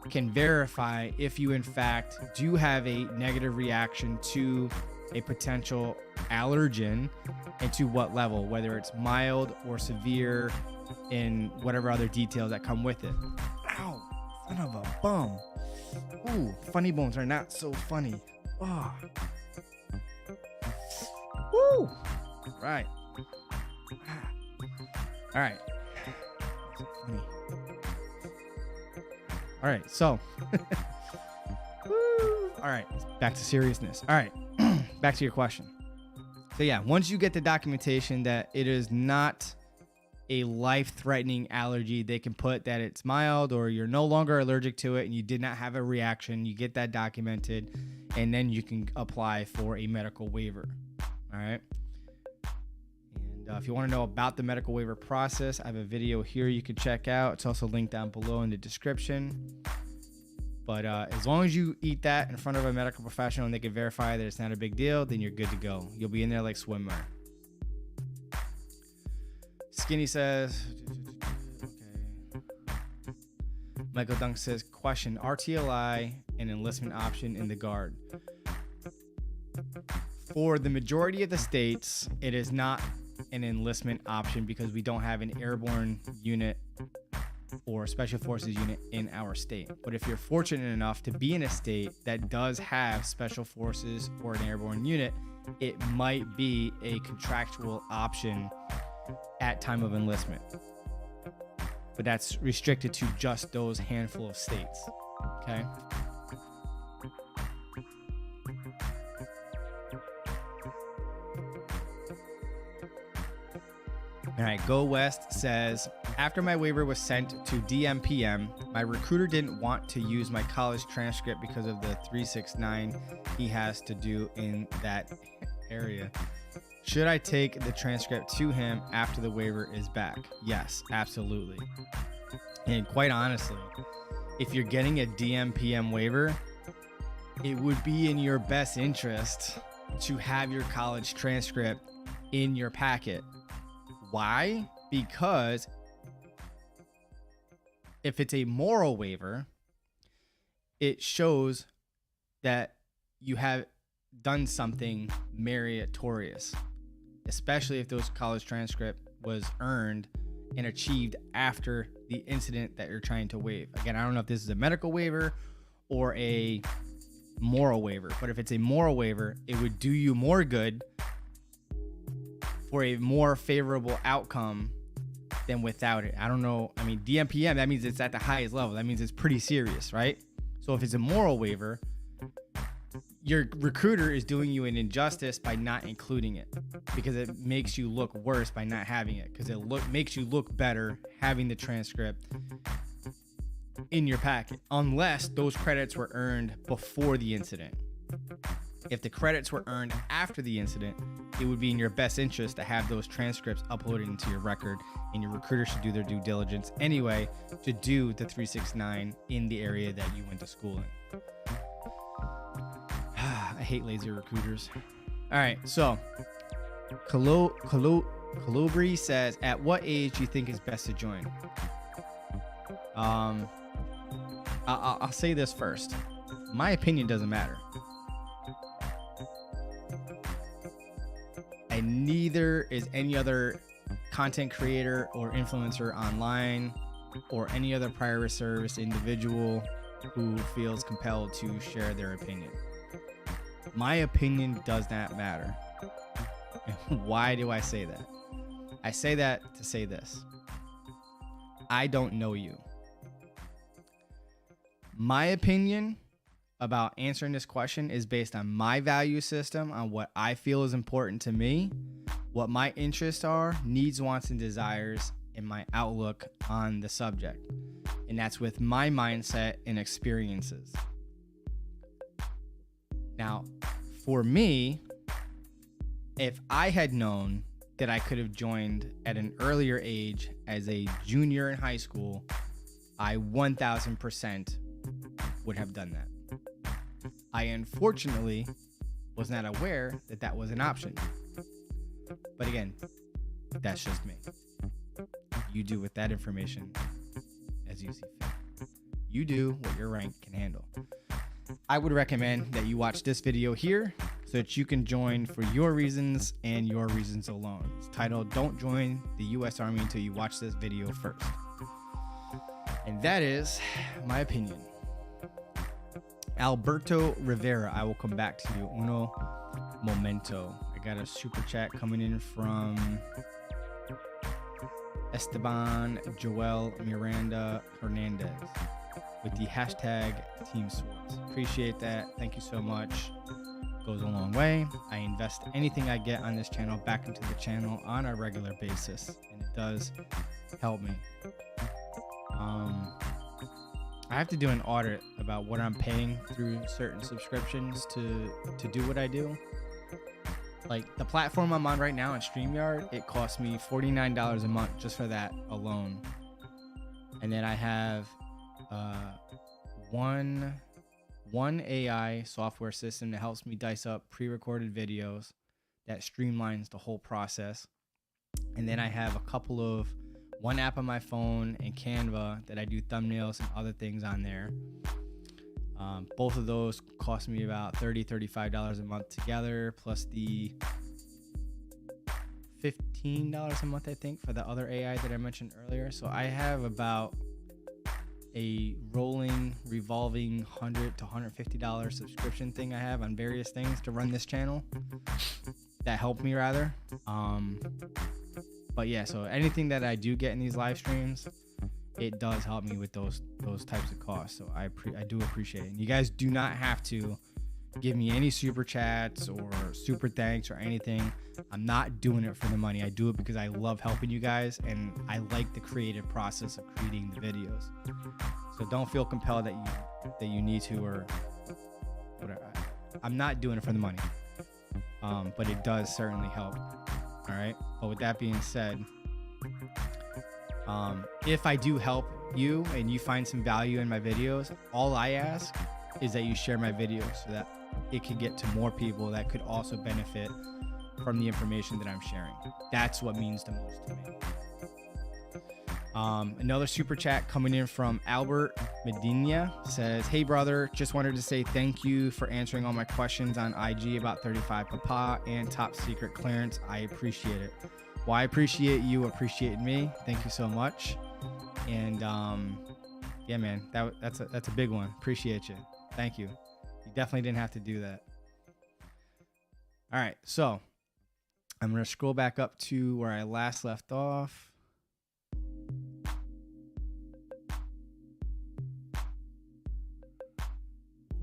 can verify if you in fact do have a negative reaction to a potential allergen and to what level, whether it's mild or severe, in whatever other details that come with it. Ow, son of a bum. Ooh, funny bones are not so funny. Oh. Woo! Right. All right. So funny. All right, so. Woo! All right, back to seriousness. All right, back to your question. So yeah, once you get the documentation that it is not a life-threatening allergy, they can put that it's mild or you're no longer allergic to it and you did not have a reaction. You get that documented, and then you can apply for a medical waiver. All right. And if you want to know about the medical waiver process, I have a video here you can check out. It's also linked down below in the description. But as long as you eat that in front of a medical professional and they can verify that it's not a big deal, then you're good to go. You'll be in there like swimwear. Skinny says, okay. Michael Dunk says, question, RTLI and enlistment option in the Guard. For the majority of the states, it is not an enlistment option because we don't have an airborne unit or special forces unit in our state. But if you're fortunate enough to be in a state that does have special forces or an airborne unit, it might be a contractual option at time of enlistment. But that's restricted to just those handful of states. Okay. All right, Go West says, after my waiver was sent to DMPM, my recruiter didn't want to use my college transcript because of the 369 he has to do in that area. Should I take the transcript to him after the waiver is back? Yes, absolutely. And quite honestly, if you're getting a DMPM waiver, it would be in your best interest to have your college transcript in your packet. Why? Because if it's a moral waiver, it shows that you have done something meritorious, especially if those college transcript was earned and achieved after the incident that you're trying to waive. Again, I don't know if this is a medical waiver or a moral waiver, but if it's a moral waiver, it would do you more good for a more favorable outcome than without it. I don't know. I mean, DMPM, that means it's at the highest level. That means it's pretty serious, right? So if it's a moral waiver, your recruiter is doing you an injustice by not including it, because it makes you look worse by not having it, because it makes you look better having the transcript in your packet, unless those credits were earned before the incident. If the credits were earned after the incident, it would be in your best interest to have those transcripts uploaded into your record, and your recruiter should do their due diligence anyway to do the 369 in the area that you went to school in. I hate lazy recruiters. All right, so Kalobri says, at what age do you think is best to join? I'll say this first. My opinion doesn't matter. And neither is any other content creator or influencer online or any other prior service individual who feels compelled to share their opinion. My opinion does not matter. And why do I say that? I say that to say this. I don't know you. My opinion about answering this question is based on my value system, on what I feel is important to me, what my interests are, needs, wants, and desires, and my outlook on the subject. And that's with my mindset and experiences. Now, for me, if I had known that I could have joined at an earlier age as a junior in high school, I 1000% would have done that. I unfortunately was not aware that that was an option. But again, that's just me. You do with that information as you see fit. You do what your rank can handle. I would recommend that you watch this video here so that you can join for your reasons and your reasons alone. It's titled, Don't Join the U.S. Army Until You Watch This Video First. And that is my opinion. Alberto Rivera, I will come back to you. Uno momento. I got a super chat coming in from Esteban Joel Miranda Hernandez with the hashtag Team Swartz. Appreciate that. Thank you so much. Goes a long way. I invest anything I get on this channel back into the channel on a regular basis, and it does help me. I have to do an audit about what I'm paying through certain subscriptions to do what I do. Like the platform I'm on right now on StreamYard, it costs me $49 a month just for that alone. And then I have one AI software system that helps me dice up pre-recorded videos that streamlines the whole process. And then I have one app on my phone and Canva that I do thumbnails and other things on there. Both of those cost me about $35 a month together, plus the $15 a month, I think, for the other AI that I mentioned earlier. So I have about a revolving $100 to $150 subscription thing I have on various things to run this channel that help me rather. But yeah, so anything that I do get in these live streams, it does help me with those types of costs. So I do appreciate it. And you guys do not have to give me any super chats or super thanks or anything. I'm not doing it for the money. I do it because I love helping you guys and I like the creative process of creating the videos. So don't feel compelled that you need to or whatever. I'm not doing it for the money. But it does certainly help. All right. But with that being said, if I do help you and you find some value in my videos, all I ask is that you share my videos so that it could get to more people that could also benefit from the information that I'm sharing. That's what means the most to me. Another super chat coming in from Albert Medina says, "Hey brother, just wanted to say thank you for answering all my questions on IG about 35 Papa and top secret clearance. I appreciate it." Well, I appreciate you appreciating me. Thank you so much. And yeah, man, that's a big one. Appreciate you. Thank you. You definitely didn't have to do that. All right, so I'm gonna scroll back up to where I last left off.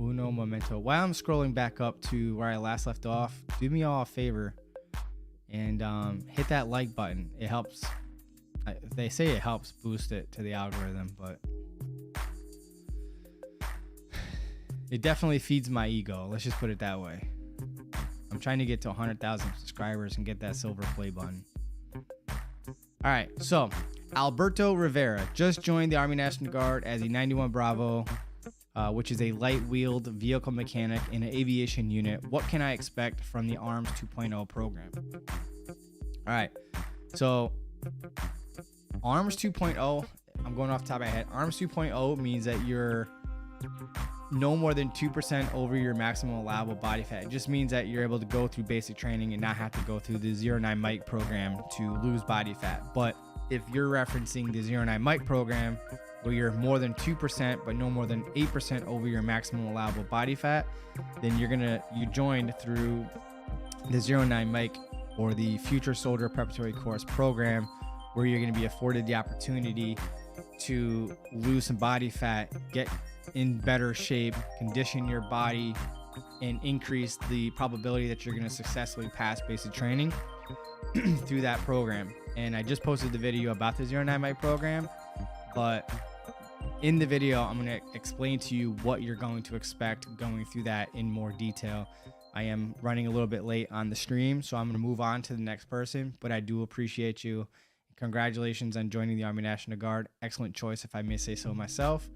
Uno momento. While I'm scrolling back up to where I last left off, do me all a favor and hit that like button. It helps. They say it helps boost it to the algorithm, but it definitely feeds my ego. Let's just put it that way. I'm trying to get to 100,000 subscribers and get that silver play button. All right, so Alberto Rivera just joined the Army National Guard as a 91 Bravo, which is a light-wheeled vehicle mechanic in an aviation unit. What can I expect from the ARMS 2.0 program? All right, so ARMS 2.0, I'm going off the top of my head. ARMS 2.0 means that you're no more than 2% over your maximum allowable body fat. It just means that you're able to go through basic training and not have to go through the 09 Mike program to lose body fat. But if you're referencing the 09 Mike program, where you're more than 2% but no more than 8% over your maximum allowable body fat, then you joined through the 09 Mike or the Future Soldier Preparatory Course program, where you're going to be afforded the opportunity to lose some body fat, get in better shape, condition your body, and increase the probability that you're going to successfully pass basic training through that program. And I just posted the video about the 09 Mike program, but in the video, I'm going to explain to you what you're going to expect going through that in more detail. I am running a little bit late on the stream, so I'm going to move on to the next person, but I do appreciate you. Congratulations on joining the Army National Guard. Excellent choice, if I may say so myself.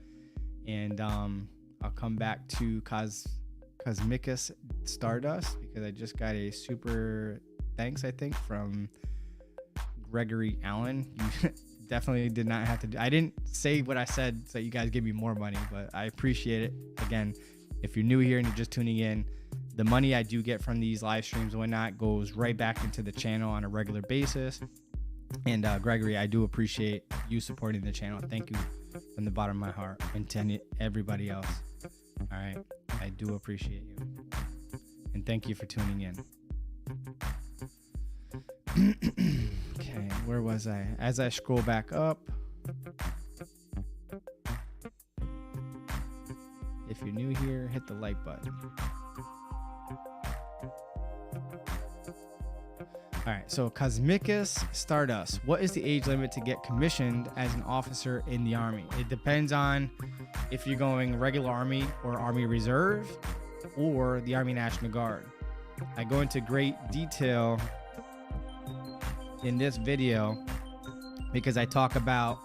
And I'll come back to Cosmicus Stardust because I just got a super thanks, I think, from Gregory Allen. You definitely did not have to I didn't say what I said so you guys give me more money, but I appreciate it. Again, if you're new here and you're just tuning in, the money I do get from these live streams and whatnot goes right back into the channel on a regular basis. And Gregory, I do appreciate you supporting the channel. Thank you from the bottom of my heart, and to everybody else. All right. I do appreciate you. And thank you for tuning in. Okay, where was I? As I scroll back up, if you're new here, hit the like button. All right, so Cosmicus Stardust. What is the age limit to get commissioned as an officer in the Army? It depends on if you're going regular Army or Army Reserve or the Army National Guard. I go into great detail in this video because I talk about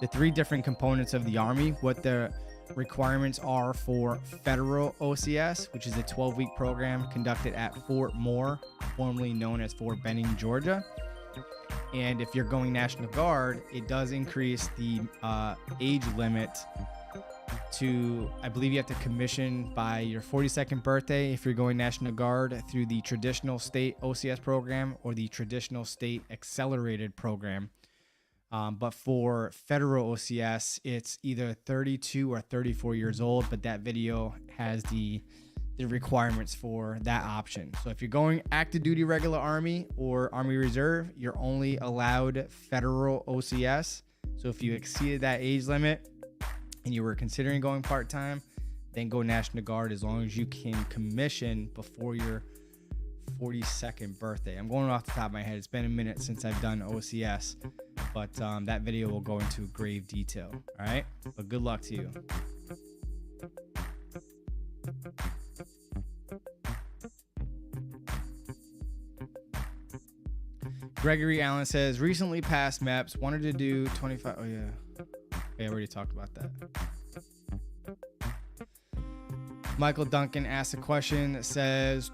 the 3 different components of the Army, what the requirements are for federal OCS, which is a 12-week program conducted at Fort Moore, formerly known as Fort Benning, Georgia. And if you're going National Guard, it does increase the age limit to, I believe you have to commission by your 42nd birthday if you're going National Guard through the traditional state OCS program or the traditional state accelerated program. But for federal OCS, it's either 32 or 34 years old, but that video has the requirements for that option. So if you're going active duty regular Army or Army Reserve, you're only allowed federal OCS. So if you exceeded that age limit and you were considering going part-time, then go National Guard as long as you can commission before your 42nd birthday. I'm going off the top of my head. It's been a minute since I've done OCS, but that video will go into grave detail. All right, but good luck to you. Gregory Allen says, recently passed MEPS, wanted to do 25. Oh yeah, I already talked about that. Michael Duncan asked a question that says,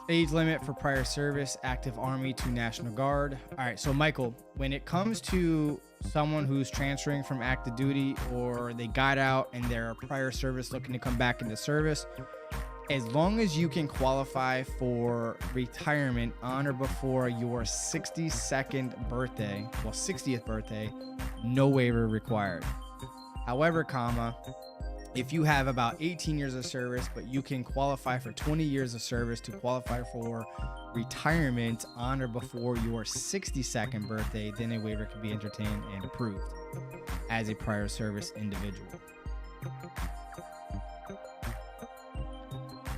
age limit for prior service, active Army to National Guard. All right, so Michael, when it comes to someone who's transferring from active duty or they got out and they're a prior service looking to come back into service, as long as you can qualify for retirement on or before your 62nd birthday, well, 60th birthday, no waiver required. However, if you have about 18 years of service, but you can qualify for 20 years of service to qualify for retirement on or before your 62nd birthday, then a waiver can be entertained and approved as a prior service individual.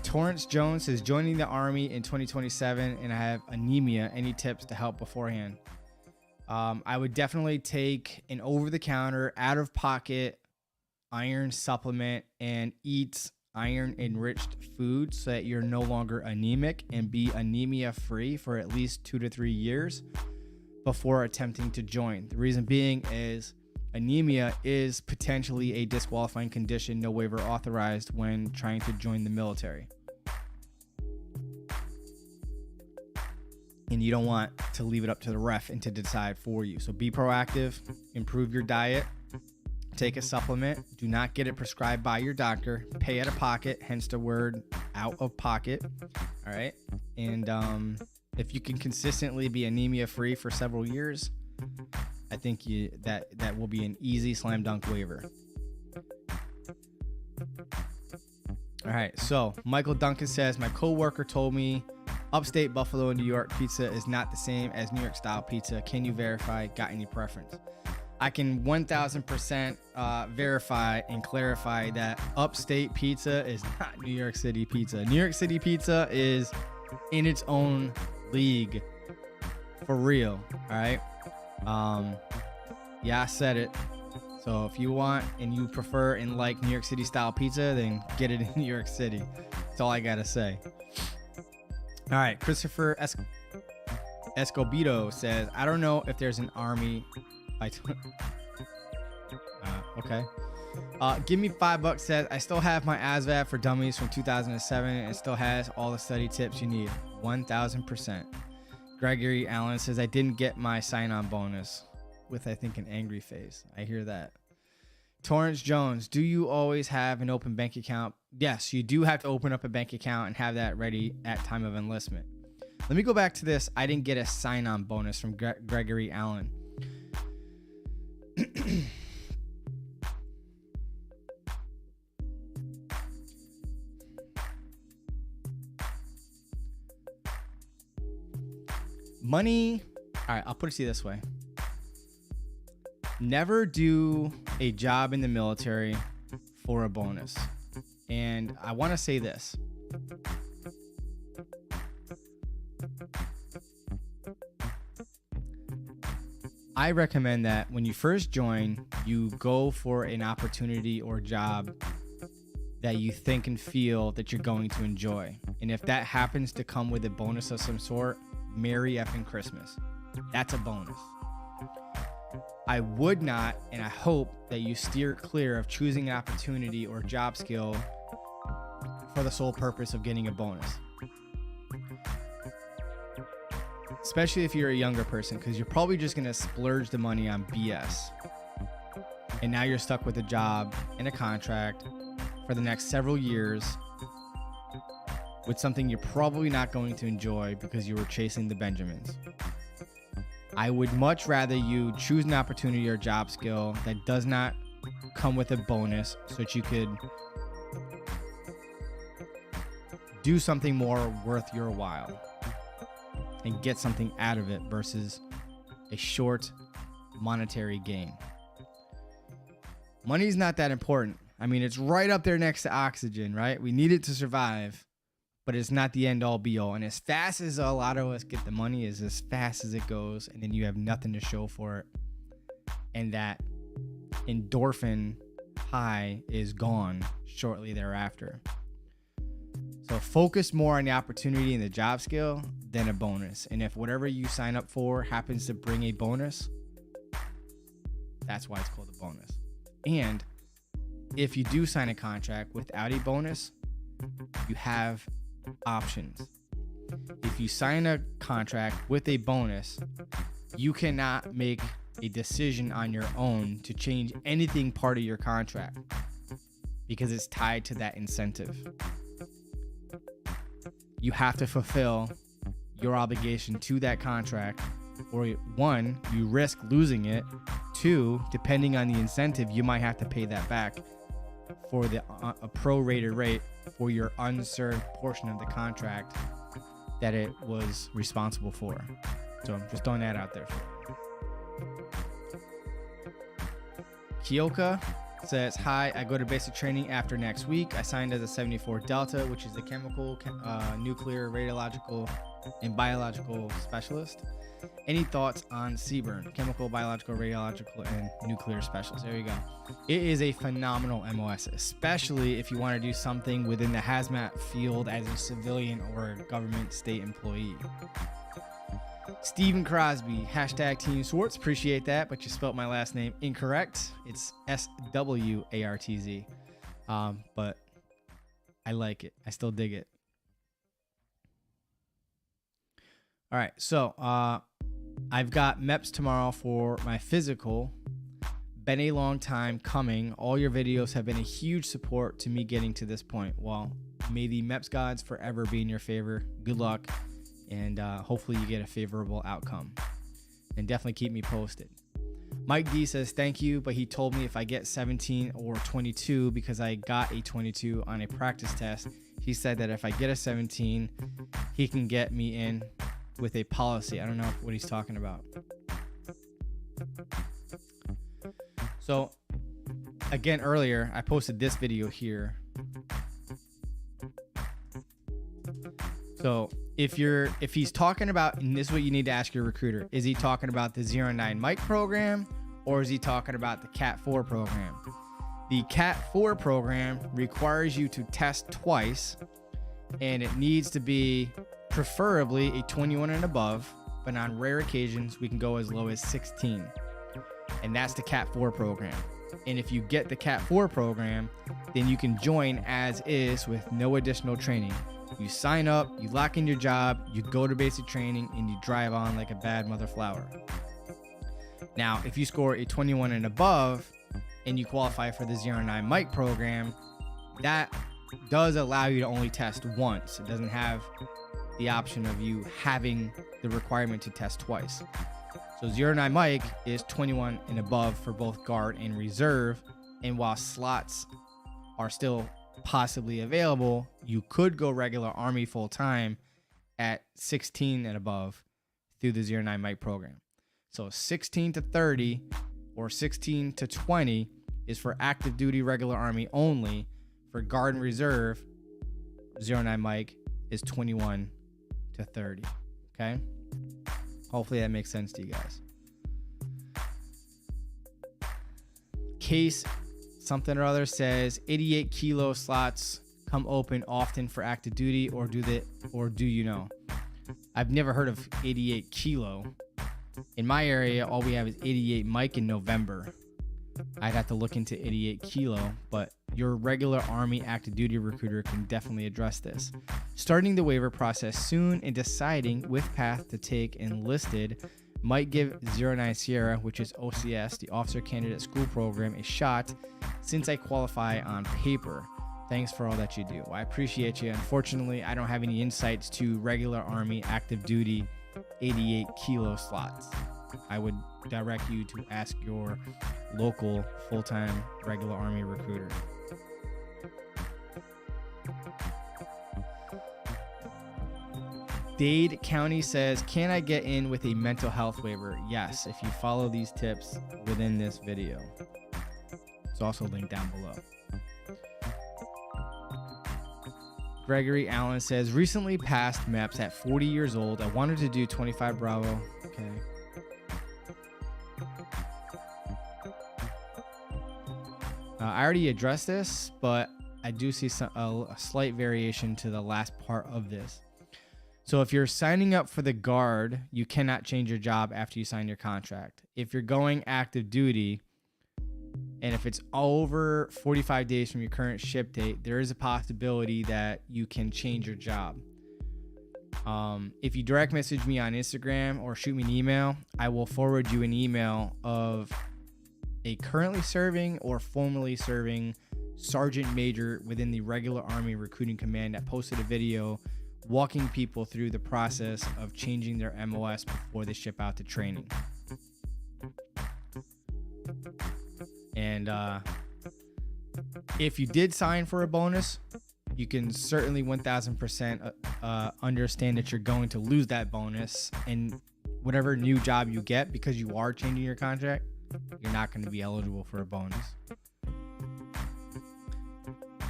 Torrance Jones is joining the Army in 2027 and I have anemia. Any tips to help beforehand? I would definitely take an over-the-counter, out-of-pocket iron supplement and eat iron-enriched food so that you're no longer anemic and be anemia-free for at least 2 to 3 years before attempting to join. The reason being is anemia is potentially a disqualifying condition, no waiver authorized when trying to join the military. And you don't want to leave it up to the ref and to decide for you. So be proactive, improve your diet, take a supplement, do not get it prescribed by your doctor, pay out of pocket, hence the word out of pocket. All right. And if you can consistently be anemia free for several years, I think that will be an easy slam dunk waiver. All right. So Michael Duncan says, my coworker told me upstate Buffalo, New York pizza is not the same as New York style pizza. Can you verify? Got any preference? I can 1000% verify and clarify that upstate pizza is not New York City pizza. New York City pizza is in its own league for real. All right. Yeah, I said it. So if you want and you prefer and like New York City style pizza, then get it in New York City. That's all I got to say. All right. Christopher Escobedo says, I don't know if there's an Army. Okay. Give me $5 says, I still have my ASVAB for dummies from 2007 and it still has all the study tips you need. 1000%. Gregory Allen says, I didn't get my sign-on bonus with, I think, an angry face. I hear that. Torrance Jones, do you always have an open bank account? Yes, you do have to open up a bank account and have that ready at time of enlistment. Let me go back to this. I didn't get a sign-on bonus from Gregory Allen. Money, all right, I'll put it to you this way. Never do a job in the military for a bonus. And I want to say this. I recommend that when you first join, you go for an opportunity or job that you think and feel that you're going to enjoy. And if that happens to come with a bonus of some sort, Merry effing Christmas. That's a bonus. I would not, and I hope that you steer clear of choosing an opportunity or job skill for the sole purpose of getting a bonus. Especially if you're a younger person, because you're probably just going to splurge the money on BS. And now you're stuck with a job and a contract for the next several years with something you're probably not going to enjoy because you were chasing the Benjamins. I would much rather you choose an opportunity or job skill that does not come with a bonus so that you could do something more worth your while and get something out of it versus a short monetary gain. Money's not that important. I mean, it's right up there next to oxygen, right? We need it to survive, but it's not the end all be all. And as fast as a lot of us get the money is as fast as it goes, and then you have nothing to show for it. And that endorphin high is gone shortly thereafter. So focus more on the opportunity and the job skill than a bonus. And if whatever you sign up for happens to bring a bonus, that's why it's called a bonus. And if you do sign a contract without a bonus, you have options. If you sign a contract with a bonus, you cannot make a decision on your own to change anything part of your contract because it's tied to that incentive. You have to fulfill your obligation to that contract, or one, you risk losing it. Two, depending on the incentive, you might have to pay that back for a prorated rate for your unserved portion of the contract that it was responsible for. So I'm just throwing that out there for you. Kyoka says, hi, I go to basic training after next week. I signed as a 74 Delta, which is the chemical, nuclear, radiological, and biological specialist. Any thoughts on CBRN, chemical, biological, radiological, and nuclear specialist? There you go. It is a phenomenal MOS, especially if you want to do something within the hazmat field as a civilian or a government state employee. Stephen Crosby, hashtag Team Swartz. Appreciate that, but you spelled my last name incorrect. It's SWARTZ. But I like it. I still dig it. All right, so I've got MEPS tomorrow for my physical. Been a long time coming. All your videos have been a huge support to me getting to this point. Well, may the MEPS gods forever be in your favor. Good luck, and hopefully you get a favorable outcome. And definitely keep me posted. Mike D says, thank you, but he told me if I get 17 or 22 because I got a 22 on a practice test. He said that if I get a 17, he can get me in with a policy. I don't know what he's talking about. So again, earlier I posted this video here. So if he's talking about, and this is what you need to ask your recruiter, is he talking about the 09 Mike program, or is he talking about the Cat 4 program? The Cat 4 program requires you to test twice, and it needs to be preferably a 21 and above, but on rare occasions we can go as low as 16, and that's the Cat 4 program. And if you get the Cat 4 program, then you can join as is with no additional training. You sign up, you lock in your job, you go to basic training, and you drive on like a bad mother flower. Now, if you score a 21 and above and you qualify for the 09 Mike program, that does allow you to only test once. It doesn't have the option of you having the requirement to test twice. So 09 Mike is 21 and above for both guard and reserve, and while slots are still possibly available, you could go regular Army full-time at 16 and above through the 09 Mike program. So 16 to 30 or 16 to 20 is for active duty regular Army only. For Guard and Reserve, 09 Mike is 21 to 30. Okay? Hopefully that makes sense to you guys. Case something or other says 88 kilo slots come open often for active duty, or do you know? I've never heard of 88 kilo. In my area, all we have is 88 Mike in November. I'd have to look into 88 kilo, but your regular Army active duty recruiter can definitely address this. Starting the waiver process soon and deciding which path to take enlisted might give 09 Sierra, which is OCS, the Officer Candidate School Program, a shot since I qualify on paper. Thanks for all that you do. Well, I appreciate you. Unfortunately, I don't have any insights to regular Army active duty 88 kilo slots. I would direct you to ask your local full-time regular Army recruiter. Dade County says, can I get in with a mental health waiver? Yes, if you follow these tips within this video. It's also linked down below. Gregory Allen says, recently passed MEPS at 40 years old. I wanted to do 25 Bravo. Okay. I already addressed this, but I do see a slight variation to the last part of this. So if you're signing up for the Guard, you cannot change your job after you sign your contract. If you're going active duty, and if it's over 45 days from your current ship date, there is a possibility that you can change your job. If you direct message me on Instagram or shoot me an email, I will forward you an email of a currently serving or formerly serving sergeant major within the regular Army recruiting command that posted a video walking people through the process of changing their MOS before they ship out to training. And if you did sign for a bonus, you can certainly 1000% understand that you're going to lose that bonus, and whatever new job you get, because you are changing your contract, you're not going to be eligible for a bonus.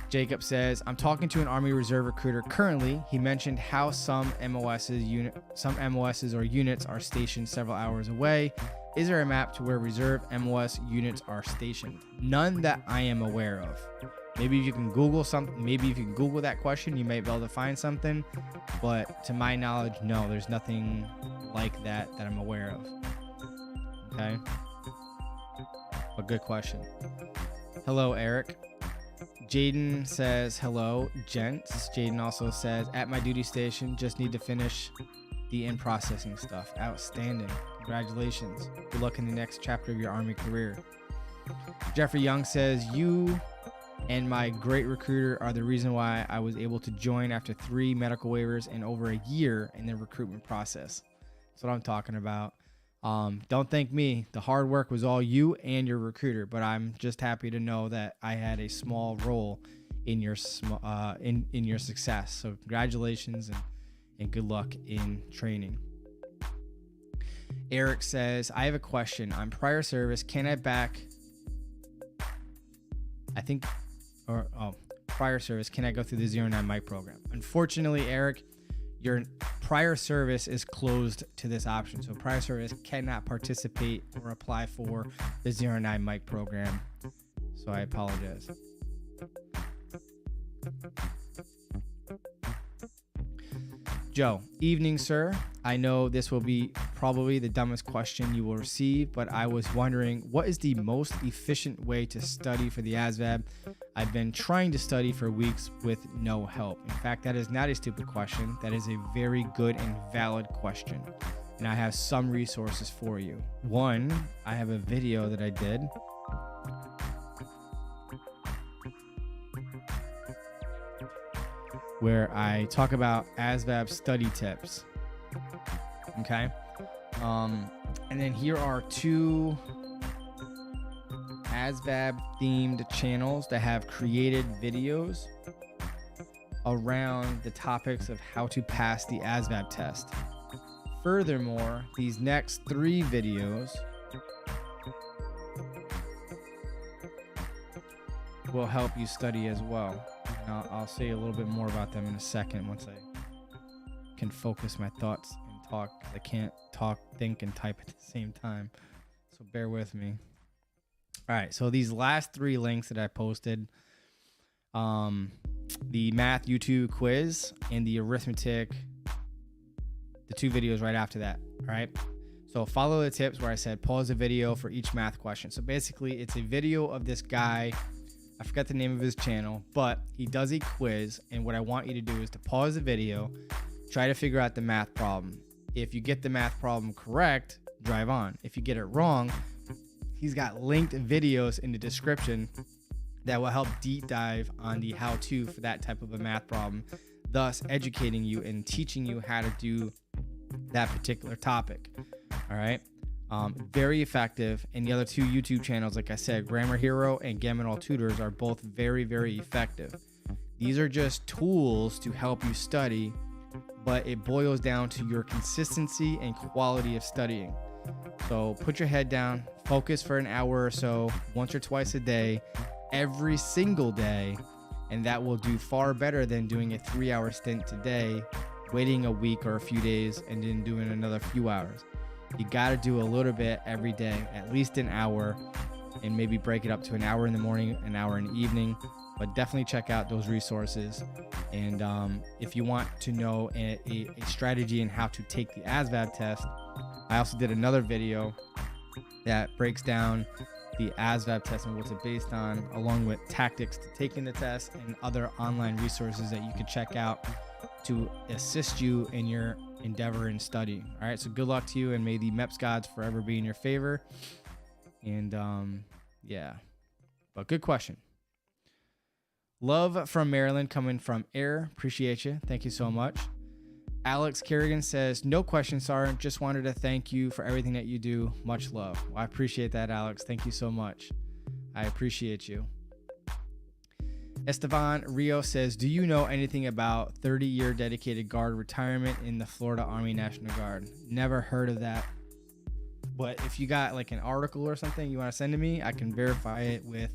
Jacob says, I'm talking to an Army Reserve recruiter currently. He mentioned how some MOSs or units are stationed several hours away. Is there a map to where Reserve MOS units are stationed? None that I am aware of. Maybe if you can Google something, maybe if you can Google that question, you might be able to find something. But to my knowledge, no, there's nothing like that I'm aware of. Okay? But good question. Hello, Eric. Jaden says, hello, gents. Jaden also says, at my duty station, just need to finish the in-processing stuff. Outstanding. Congratulations. Good luck in the next chapter of your Army career. Jeffrey Young says, you and my great recruiter are the reason why I was able to join after 3 medical waivers and over a year in the recruitment process. That's what I'm talking about. Don't thank me. The hard work was all you and your recruiter, but I'm just happy to know that I had a small role in your in your success. So congratulations and good luck in training. Eric says, I have a question. On prior service, can I prior service, can I go through the 09 Mike program? Unfortunately, Eric, your prior service is closed to this option. So prior service cannot participate or apply for the 09 Mike program. So I apologize. Joe, evening, sir. I know this will be probably the dumbest question you will receive, but I was wondering, what is the most efficient way to study for the ASVAB? I've been trying to study for weeks with no help. In fact, that is not a stupid question. That is a very good and valid question. And I have some resources for you. One, I have a video that I did. Where I talk about ASVAB study tips. Okay. And then here are 2 ASVAB themed channels that have created videos around the topics of how to pass the ASVAB test. furthermore, these next 3 videos will help you study as well. And I'll say a little bit more about them in a second once I can focus my thoughts and talk, because I can't talk, think, and type at the same time. So bear with me. All right, so these last 3 links that I posted, the math YouTube quiz and the arithmetic, the 2 videos right after that. All right, so follow the tips where I said pause the video for each math question. So basically it's a video of this guy, I forgot the name of his channel, but he does a quiz, and what I want you to do is to pause the video, try to figure out the math problem. If you get the math problem correct, drive on. If you get it wrong, he's got linked videos in the description that will help deep dive on the how-to for that type of a math problem, thus educating you and teaching you how to do that particular topic. All right, very effective. And the other 2 YouTube channels, like I said, Grammar Hero and Gaminal Tutors, are both very, very effective. These are just tools to help you study, but it boils down to your consistency and quality of studying. So put your head down, focus for an hour or so, once or twice a day, every single day, and that will do far better than doing a 3-hour stint today, waiting a week or a few days, and then doing another few hours. You got to do a little bit every day, at least an hour, and maybe break it up to an hour in the morning, an hour in the evening. But definitely check out those resources. And if you want to know a strategy in how to take the ASVAB test, I also did another video that breaks down the ASVAB test and what's it based on, along with tactics to taking the test and other online resources that you can check out to assist you in your endeavor in studying. All right, so good luck to you, and may the MEPS gods forever be in your favor. And yeah, but good question. Love from Maryland coming from Air. Appreciate you. Thank you so much. Alex Kerrigan says, no question, Sergeant. Just wanted to thank you for everything that you do. Much love. Well, I appreciate that, Alex. Thank you so much. I appreciate you. Esteban Rio says, do you know anything about 30-year dedicated guard retirement in the Florida Army National Guard? Never heard of that. But if you got like an article or something you want to send to me, I can verify it with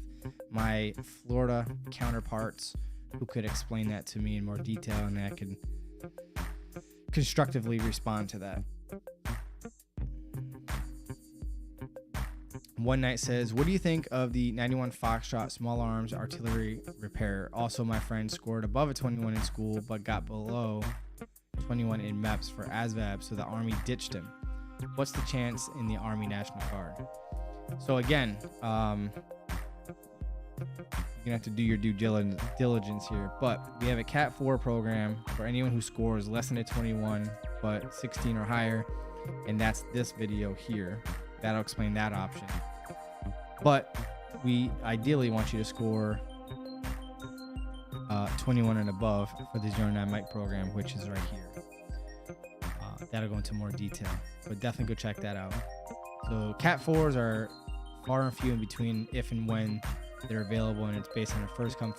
my Florida counterparts who could explain that to me in more detail, and I can constructively respond to that. One Night says, what do you think of the 91 Foxtrot small arms artillery repair? Also, my friend scored above a 21 in school but got below 21 in MEPS for ASVAB, so the Army ditched him. What's the chance in the Army National Guard? So again, you're gonna have to do your due diligence here, but we have a Cat 4 program for anyone who scores less than a 21 but 16 or higher, and that's this video here. That'll explain that option. But we ideally want you to score 21 and above for the 09 mic program, which is right here. That'll go into more detail, but definitely go check that out. So Cat 4s are far and few in between if and when they're available, and it's based on a first come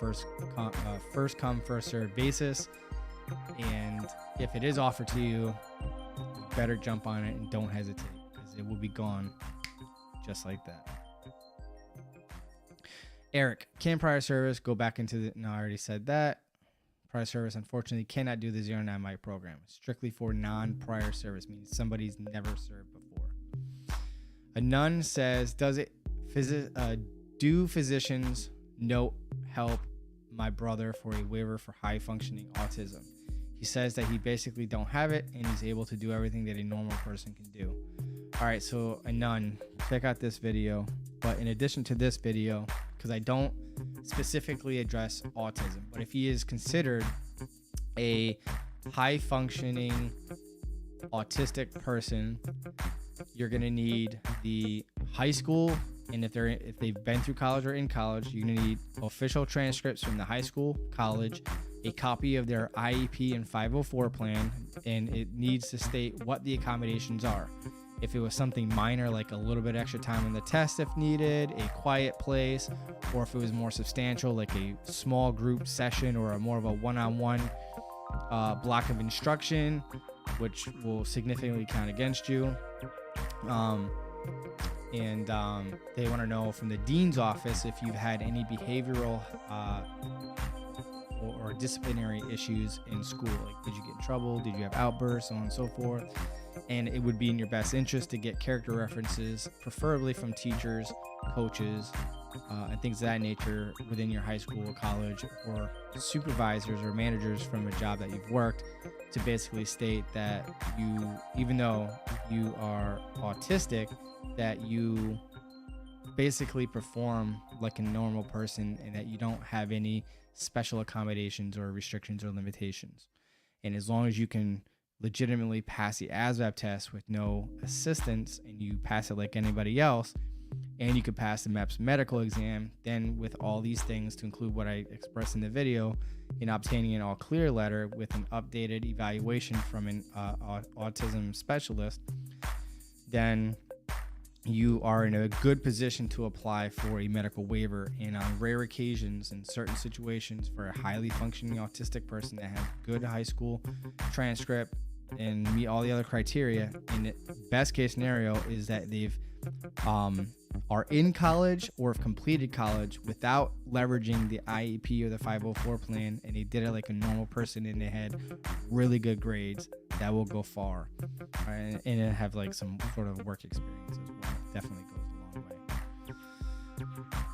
first serve basis. And if it is offered to you, you better jump on it and don't hesitate, because it will be gone just like that. Eric, can prior service go back into the... No, I already said that. Prior service, unfortunately, cannot do the 09 mic program. Strictly for non-prior service, means somebody's never served before. A nun says, do physicians note help my brother for a waiver for high functioning autism? He says that he basically don't have it and he's able to do everything that a normal person can do. All right, so a nun, check out this video. But in addition to this video, because I don't specifically address autism, but if he is considered a high functioning autistic person, you're gonna need the high school, and if they've been through college or in college, you're gonna need official transcripts from the high school, college, a copy of their IEP and 504 plan, and it needs to state what the accommodations are. If it was something minor, like a little bit extra time on the test if needed, a quiet place, or if it was more substantial, like a small group session or more of a one-on-one block of instruction, which will significantly count against you. They want to know from the dean's office if you've had any behavioral or disciplinary issues in school. Like, did you get in trouble? Did you have outbursts? So on and so forth. And it would be in your best interest to get character references, preferably from teachers, coaches, and things of that nature within your high school or college, or supervisors or managers from a job that you've worked, to basically state that you, even though you are autistic, that you basically perform like a normal person and that you don't have any special accommodations or restrictions or limitations. And as long as you can legitimately pass the ASVAB test with no assistance, and you pass it like anybody else, and you could pass the MEPS medical exam, then with all these things, to include what I expressed in the video, in obtaining an all clear letter with an updated evaluation from an autism specialist, then you are in a good position to apply for a medical waiver. And on rare occasions, in certain situations, for a highly functioning autistic person that has good high school transcript and meet all the other criteria, in the best case scenario is that they've are in college or have completed college without leveraging the IEP or the 504 plan, and they did it like a normal person and they had really good grades, that will go far. Right? And it have like some sort of work experience as well. Definitely goes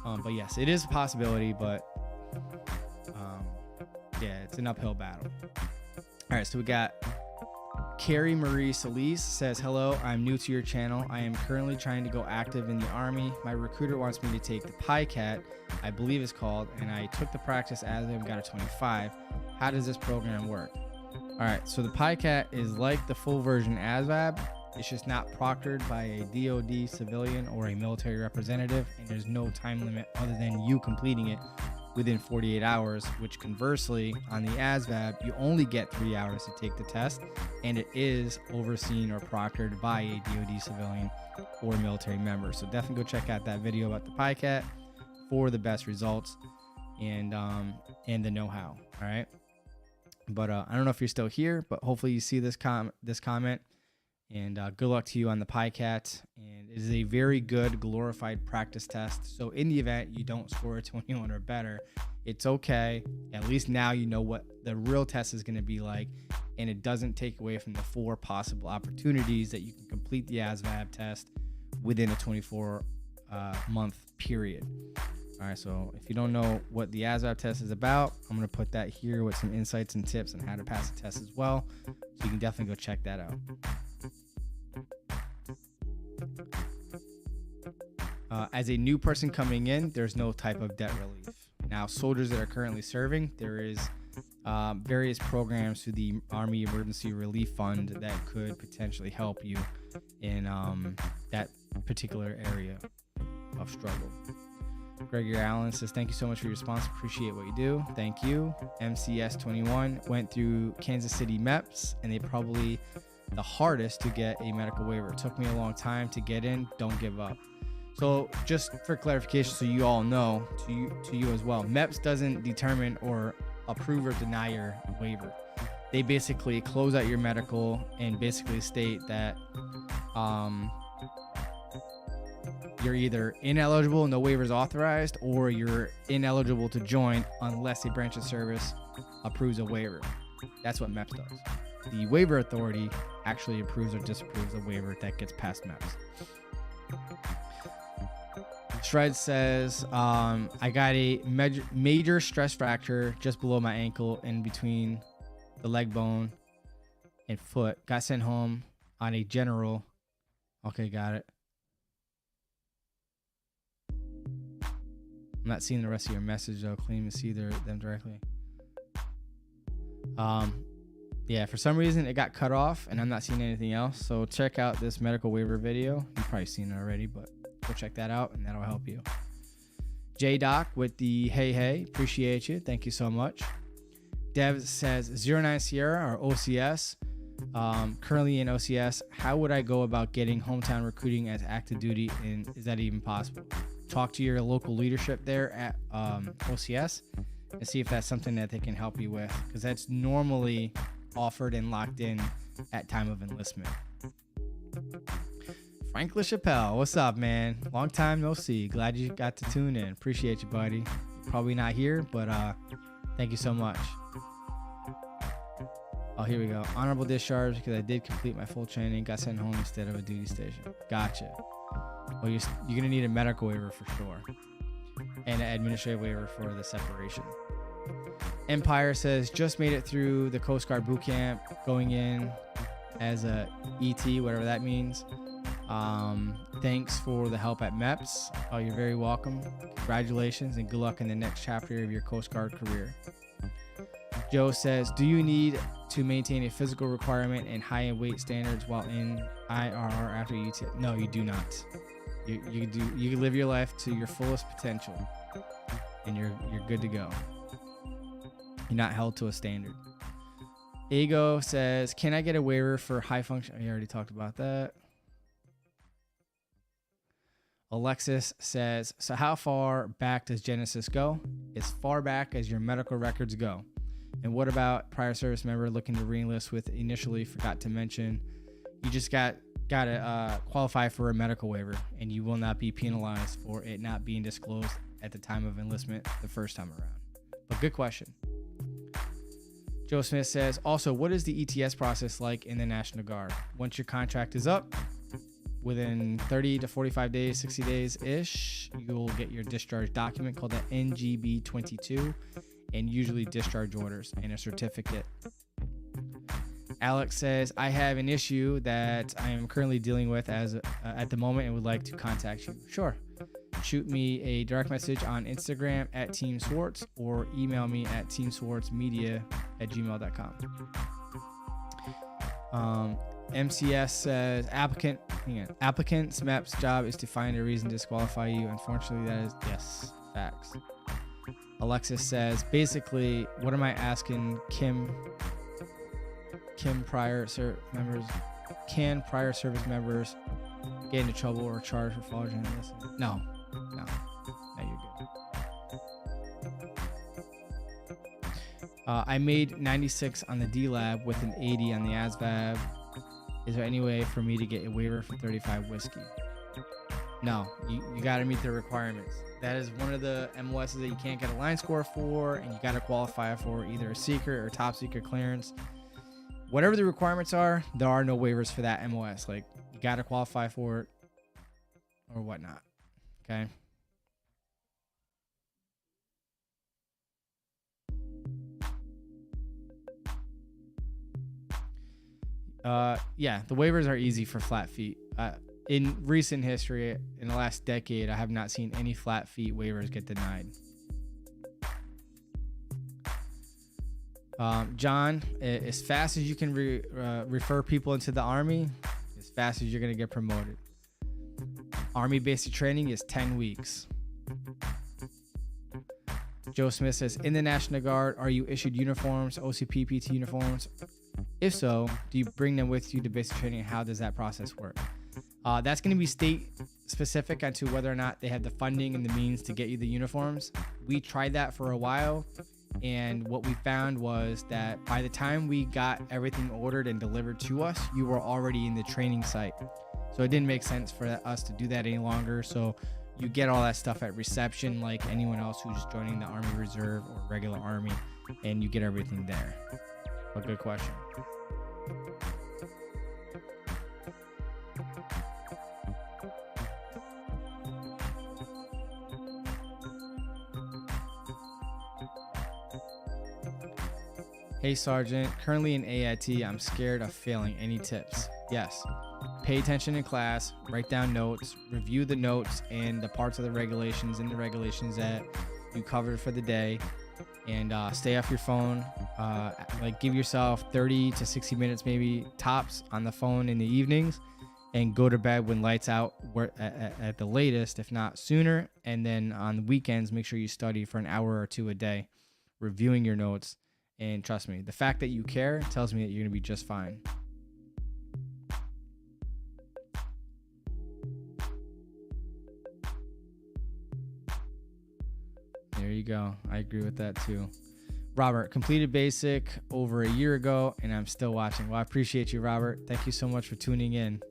a long way. But yes, it is a possibility, but yeah, it's an uphill battle. All right, so we got Carrie Marie Solis says, hello, I'm new to your channel. I am currently trying to go active in the Army. My recruiter wants me to take the PICAT, I believe it's called, and I took the practice as I've got a 25. How does this program work? All right, so the PICAT is like the full version ASVAB. It's just not proctored by a DoD civilian or a military representative, and there's no time limit other than you completing it within 48 hours, which conversely, on the ASVAB, you only get 3 hours to take the test, and it is overseen or proctored by a DoD civilian or military member. So definitely go check out that video about the PICAT for the best results and the know-how. All right. But I don't know if you're still here, but hopefully you see this comment. And good luck to you on the PICAT. And it is a very good glorified practice test. So in the event you don't score a 21 or better, it's okay. At least now you know what the real test is going to be like. And it doesn't take away from the 4 possible opportunities that you can complete the ASVAB test within a 24-month period. All right, so if you don't know what the ASVAB test is about, I'm going to put that here with some insights and tips on how to pass the test as well. So you can definitely go check that out. As a new person coming in, there's no type of debt relief. Now, soldiers that are currently serving, there is various programs through the Army Emergency Relief Fund that could potentially help you in that particular area of struggle. Gregory Allen says, thank you so much for your response. Appreciate what you do. Thank you. MCS21 went through Kansas City MEPS, and they probably the hardest to get a medical waiver. It took me a long time to get in. Don't give up. So just for clarification, so you all know, to you as well, MEPS doesn't determine or approve or deny your waiver. They basically close out your medical and basically state that you're either ineligible, no waivers authorized, or you're ineligible to join unless a branch of service approves a waiver. That's what MEPS does. The waiver authority actually approves or disapproves a waiver that gets past MEPS. Shred says, I got a major stress fracture just below my ankle in between the leg bone and foot. Got sent home on a general. Okay, got it. I'm not seeing the rest of your message though. Claim to see them directly. Yeah, for some reason it got cut off and I'm not seeing anything else. So check out this medical waiver video. You've probably seen it already, but go check that out and that'll help you. J-Doc with the hey, appreciate you. Thank you so much. Dev says 09 Sierra or OCS. Currently in OCS, how would I go about getting hometown recruiting as active duty, and is that even possible? Talk to your local leadership there at OCS and see if that's something that they can help you with, because that's normally offered and locked in at time of enlistment. Frank LaChapelle, what's up, man? Long time no see. Glad you got to tune in. Appreciate you, buddy. Probably not here, but thank you so much. Oh, here we go. Honorable discharge because I did complete my full training. Got sent home instead of a duty station. Gotcha. Well, you're going to need a medical waiver for sure. And an administrative waiver for the separation. Empire says, just made it through the Coast Guard boot camp, going in as a ET, whatever that means. Thanks for the help at MEPS. Oh, you're very welcome. Congratulations and good luck in the next chapter of your Coast Guard career. Joe says, do you need to maintain a physical requirement and high and weight standards while in IRR after UT? No, you do not. You can live your life to your fullest potential and you're good to go. You're not held to a standard. Ego says, can I get a waiver for high function? I already talked about that. Alexis says, so how far back does Genesis go? As far back as your medical records go. And what about prior service member looking to re-enlist with initially forgot to mention? You just got to qualify for a medical waiver and you will not be penalized for it not being disclosed at the time of enlistment the first time around. But good question. Joe Smith says, also, what is the ETS process like in the National Guard? Once your contract is up, within 30 to 45 days, 60 days-ish, you'll get your discharge document called the NGB 22 and usually discharge orders and a certificate. Alex says, I have an issue that I am currently dealing with at the moment and would like to contact you. Sure. Shoot me a direct message on Instagram at Team Swartz or email me at teamswartzmedia@gmail.com. MCS says, applicant's MEPS job is to find a reason to disqualify you. Unfortunately, that is, yes, facts. Alexis says, basically, what am I asking Can prior service members get into trouble or charged for following this? No, you're good. I made 96 on the D-Lab with an 80 on the ASVAB. Is there any way for me to get a waiver for 35 whiskey? No, you got to meet the requirements. That is one of the MOSs that you can't get a line score for, and you got to qualify for either a secret or top secret clearance. Whatever the requirements are, there are no waivers for that MOS. Like, you got to qualify for it or whatnot. Okay. Yeah, the waivers are easy for flat feet. In recent history, in the last decade, I have not seen any flat feet waivers get denied. John, as fast as you can refer people into the Army, as fast as you're going to get promoted. Army basic training is 10 weeks. Joe Smith says, in the National Guard, are you issued uniforms, OCP, PT uniforms? If so, do you bring them with you to basic training? How does that process work? That's going to be state specific onto whether or not they have the funding and the means to get you the uniforms. We tried that for a while, and what we found was that by the time we got everything ordered and delivered to us, you were already in the training site. So it didn't make sense for us to do that any longer. So you get all that stuff at reception like anyone else who's joining the Army Reserve or regular Army, and you get everything there. But good question. Hey Sergeant, currently in AIT, I'm scared of failing. Any tips? Yes. Pay attention in class, write down notes, review the notes and the parts of the regulations and the regulations that you covered for the day, and stay off your phone. Like, give yourself 30 to 60 minutes maybe tops on the phone in the evenings, and go to bed when lights out at the latest, if not sooner. And then on the weekends, make sure you study for an hour or two a day, reviewing your notes. And trust me, the fact that you care tells me that you're going to be just fine. There you go. I agree with that too. Robert, completed basic over a year ago, and I'm still watching. Well, I appreciate you, Robert. Thank you so much for tuning in.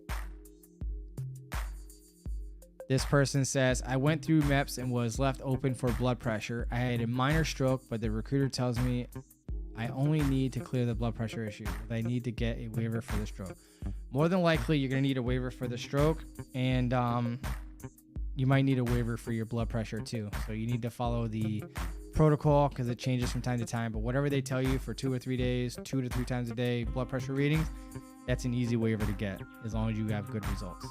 This person says, I went through MEPS and was left open for blood pressure. I had a minor stroke, but the recruiter tells me I only need to clear the blood pressure issue. I need to get a waiver for the stroke. More than likely, you're going to need a waiver for the stroke, and you might need a waiver for your blood pressure too. So you need to follow the protocol because it changes from time to time. But whatever they tell you for 2 or 3 days, 2 to 3 times a day, blood pressure readings, that's an easy waiver to get as long as you have good results.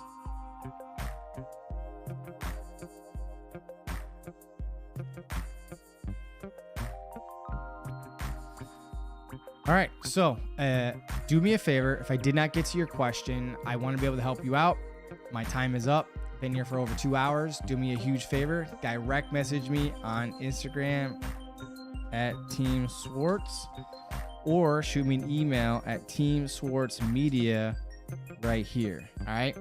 All right, so do me a favor. If I did not get to your question, I want to be able to help you out. My time is up. Been here for over 2 hours. Do me a huge favor. Direct message me on Instagram at TEAM SWARTZ or shoot me an email at TEAM SWARTZ Media right here. All right.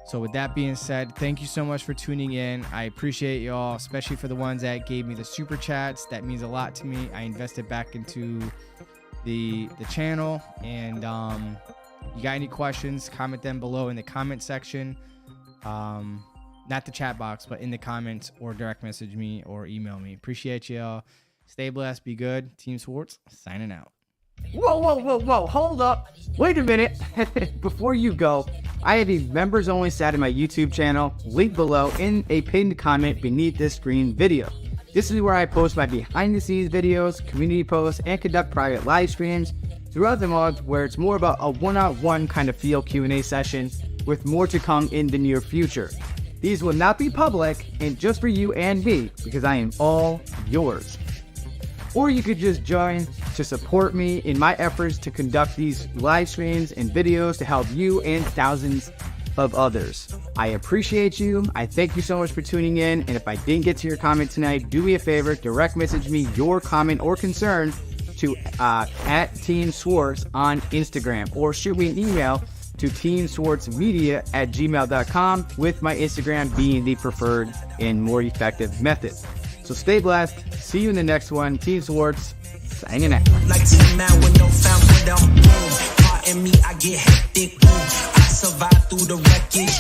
So with that being said, thank you so much for tuning in. I appreciate y'all, especially for the ones that gave me the super chats. That means a lot to me. I invested back into the channel, and you got any questions, comment them below in the comment section. Not the chat box, but in the comments, or direct message me or email me. Appreciate y'all. Stay blessed, be good. Team Swartz signing out. Whoa, hold up. Wait a minute. Before you go, I have a members only stat in my YouTube channel, link below in a pinned comment beneath this screen video. This is where I post my behind the scenes videos, community posts, and conduct private live streams throughout the month, where it's more about a one-on-one kind of feel Q&A session, with more to come in the near future. These will not be public and just for you and me, because I am all yours. Or you could just join to support me in my efforts to conduct these live streams and videos to help you and thousands of others. I appreciate you. I thank you so much for tuning in. And if I didn't get to your comment tonight, do me a favor, direct message me your comment or concern to at Team Swartz on Instagram, or shoot me an email to teamswartzmedia@gmail.com, with my Instagram being the preferred and more effective method. So stay blessed. See you in the next one. Team Swartz signing out. Like 10 man with no found with them boom. Heart in me, I get hectic. Boom. I survive through the wreckage.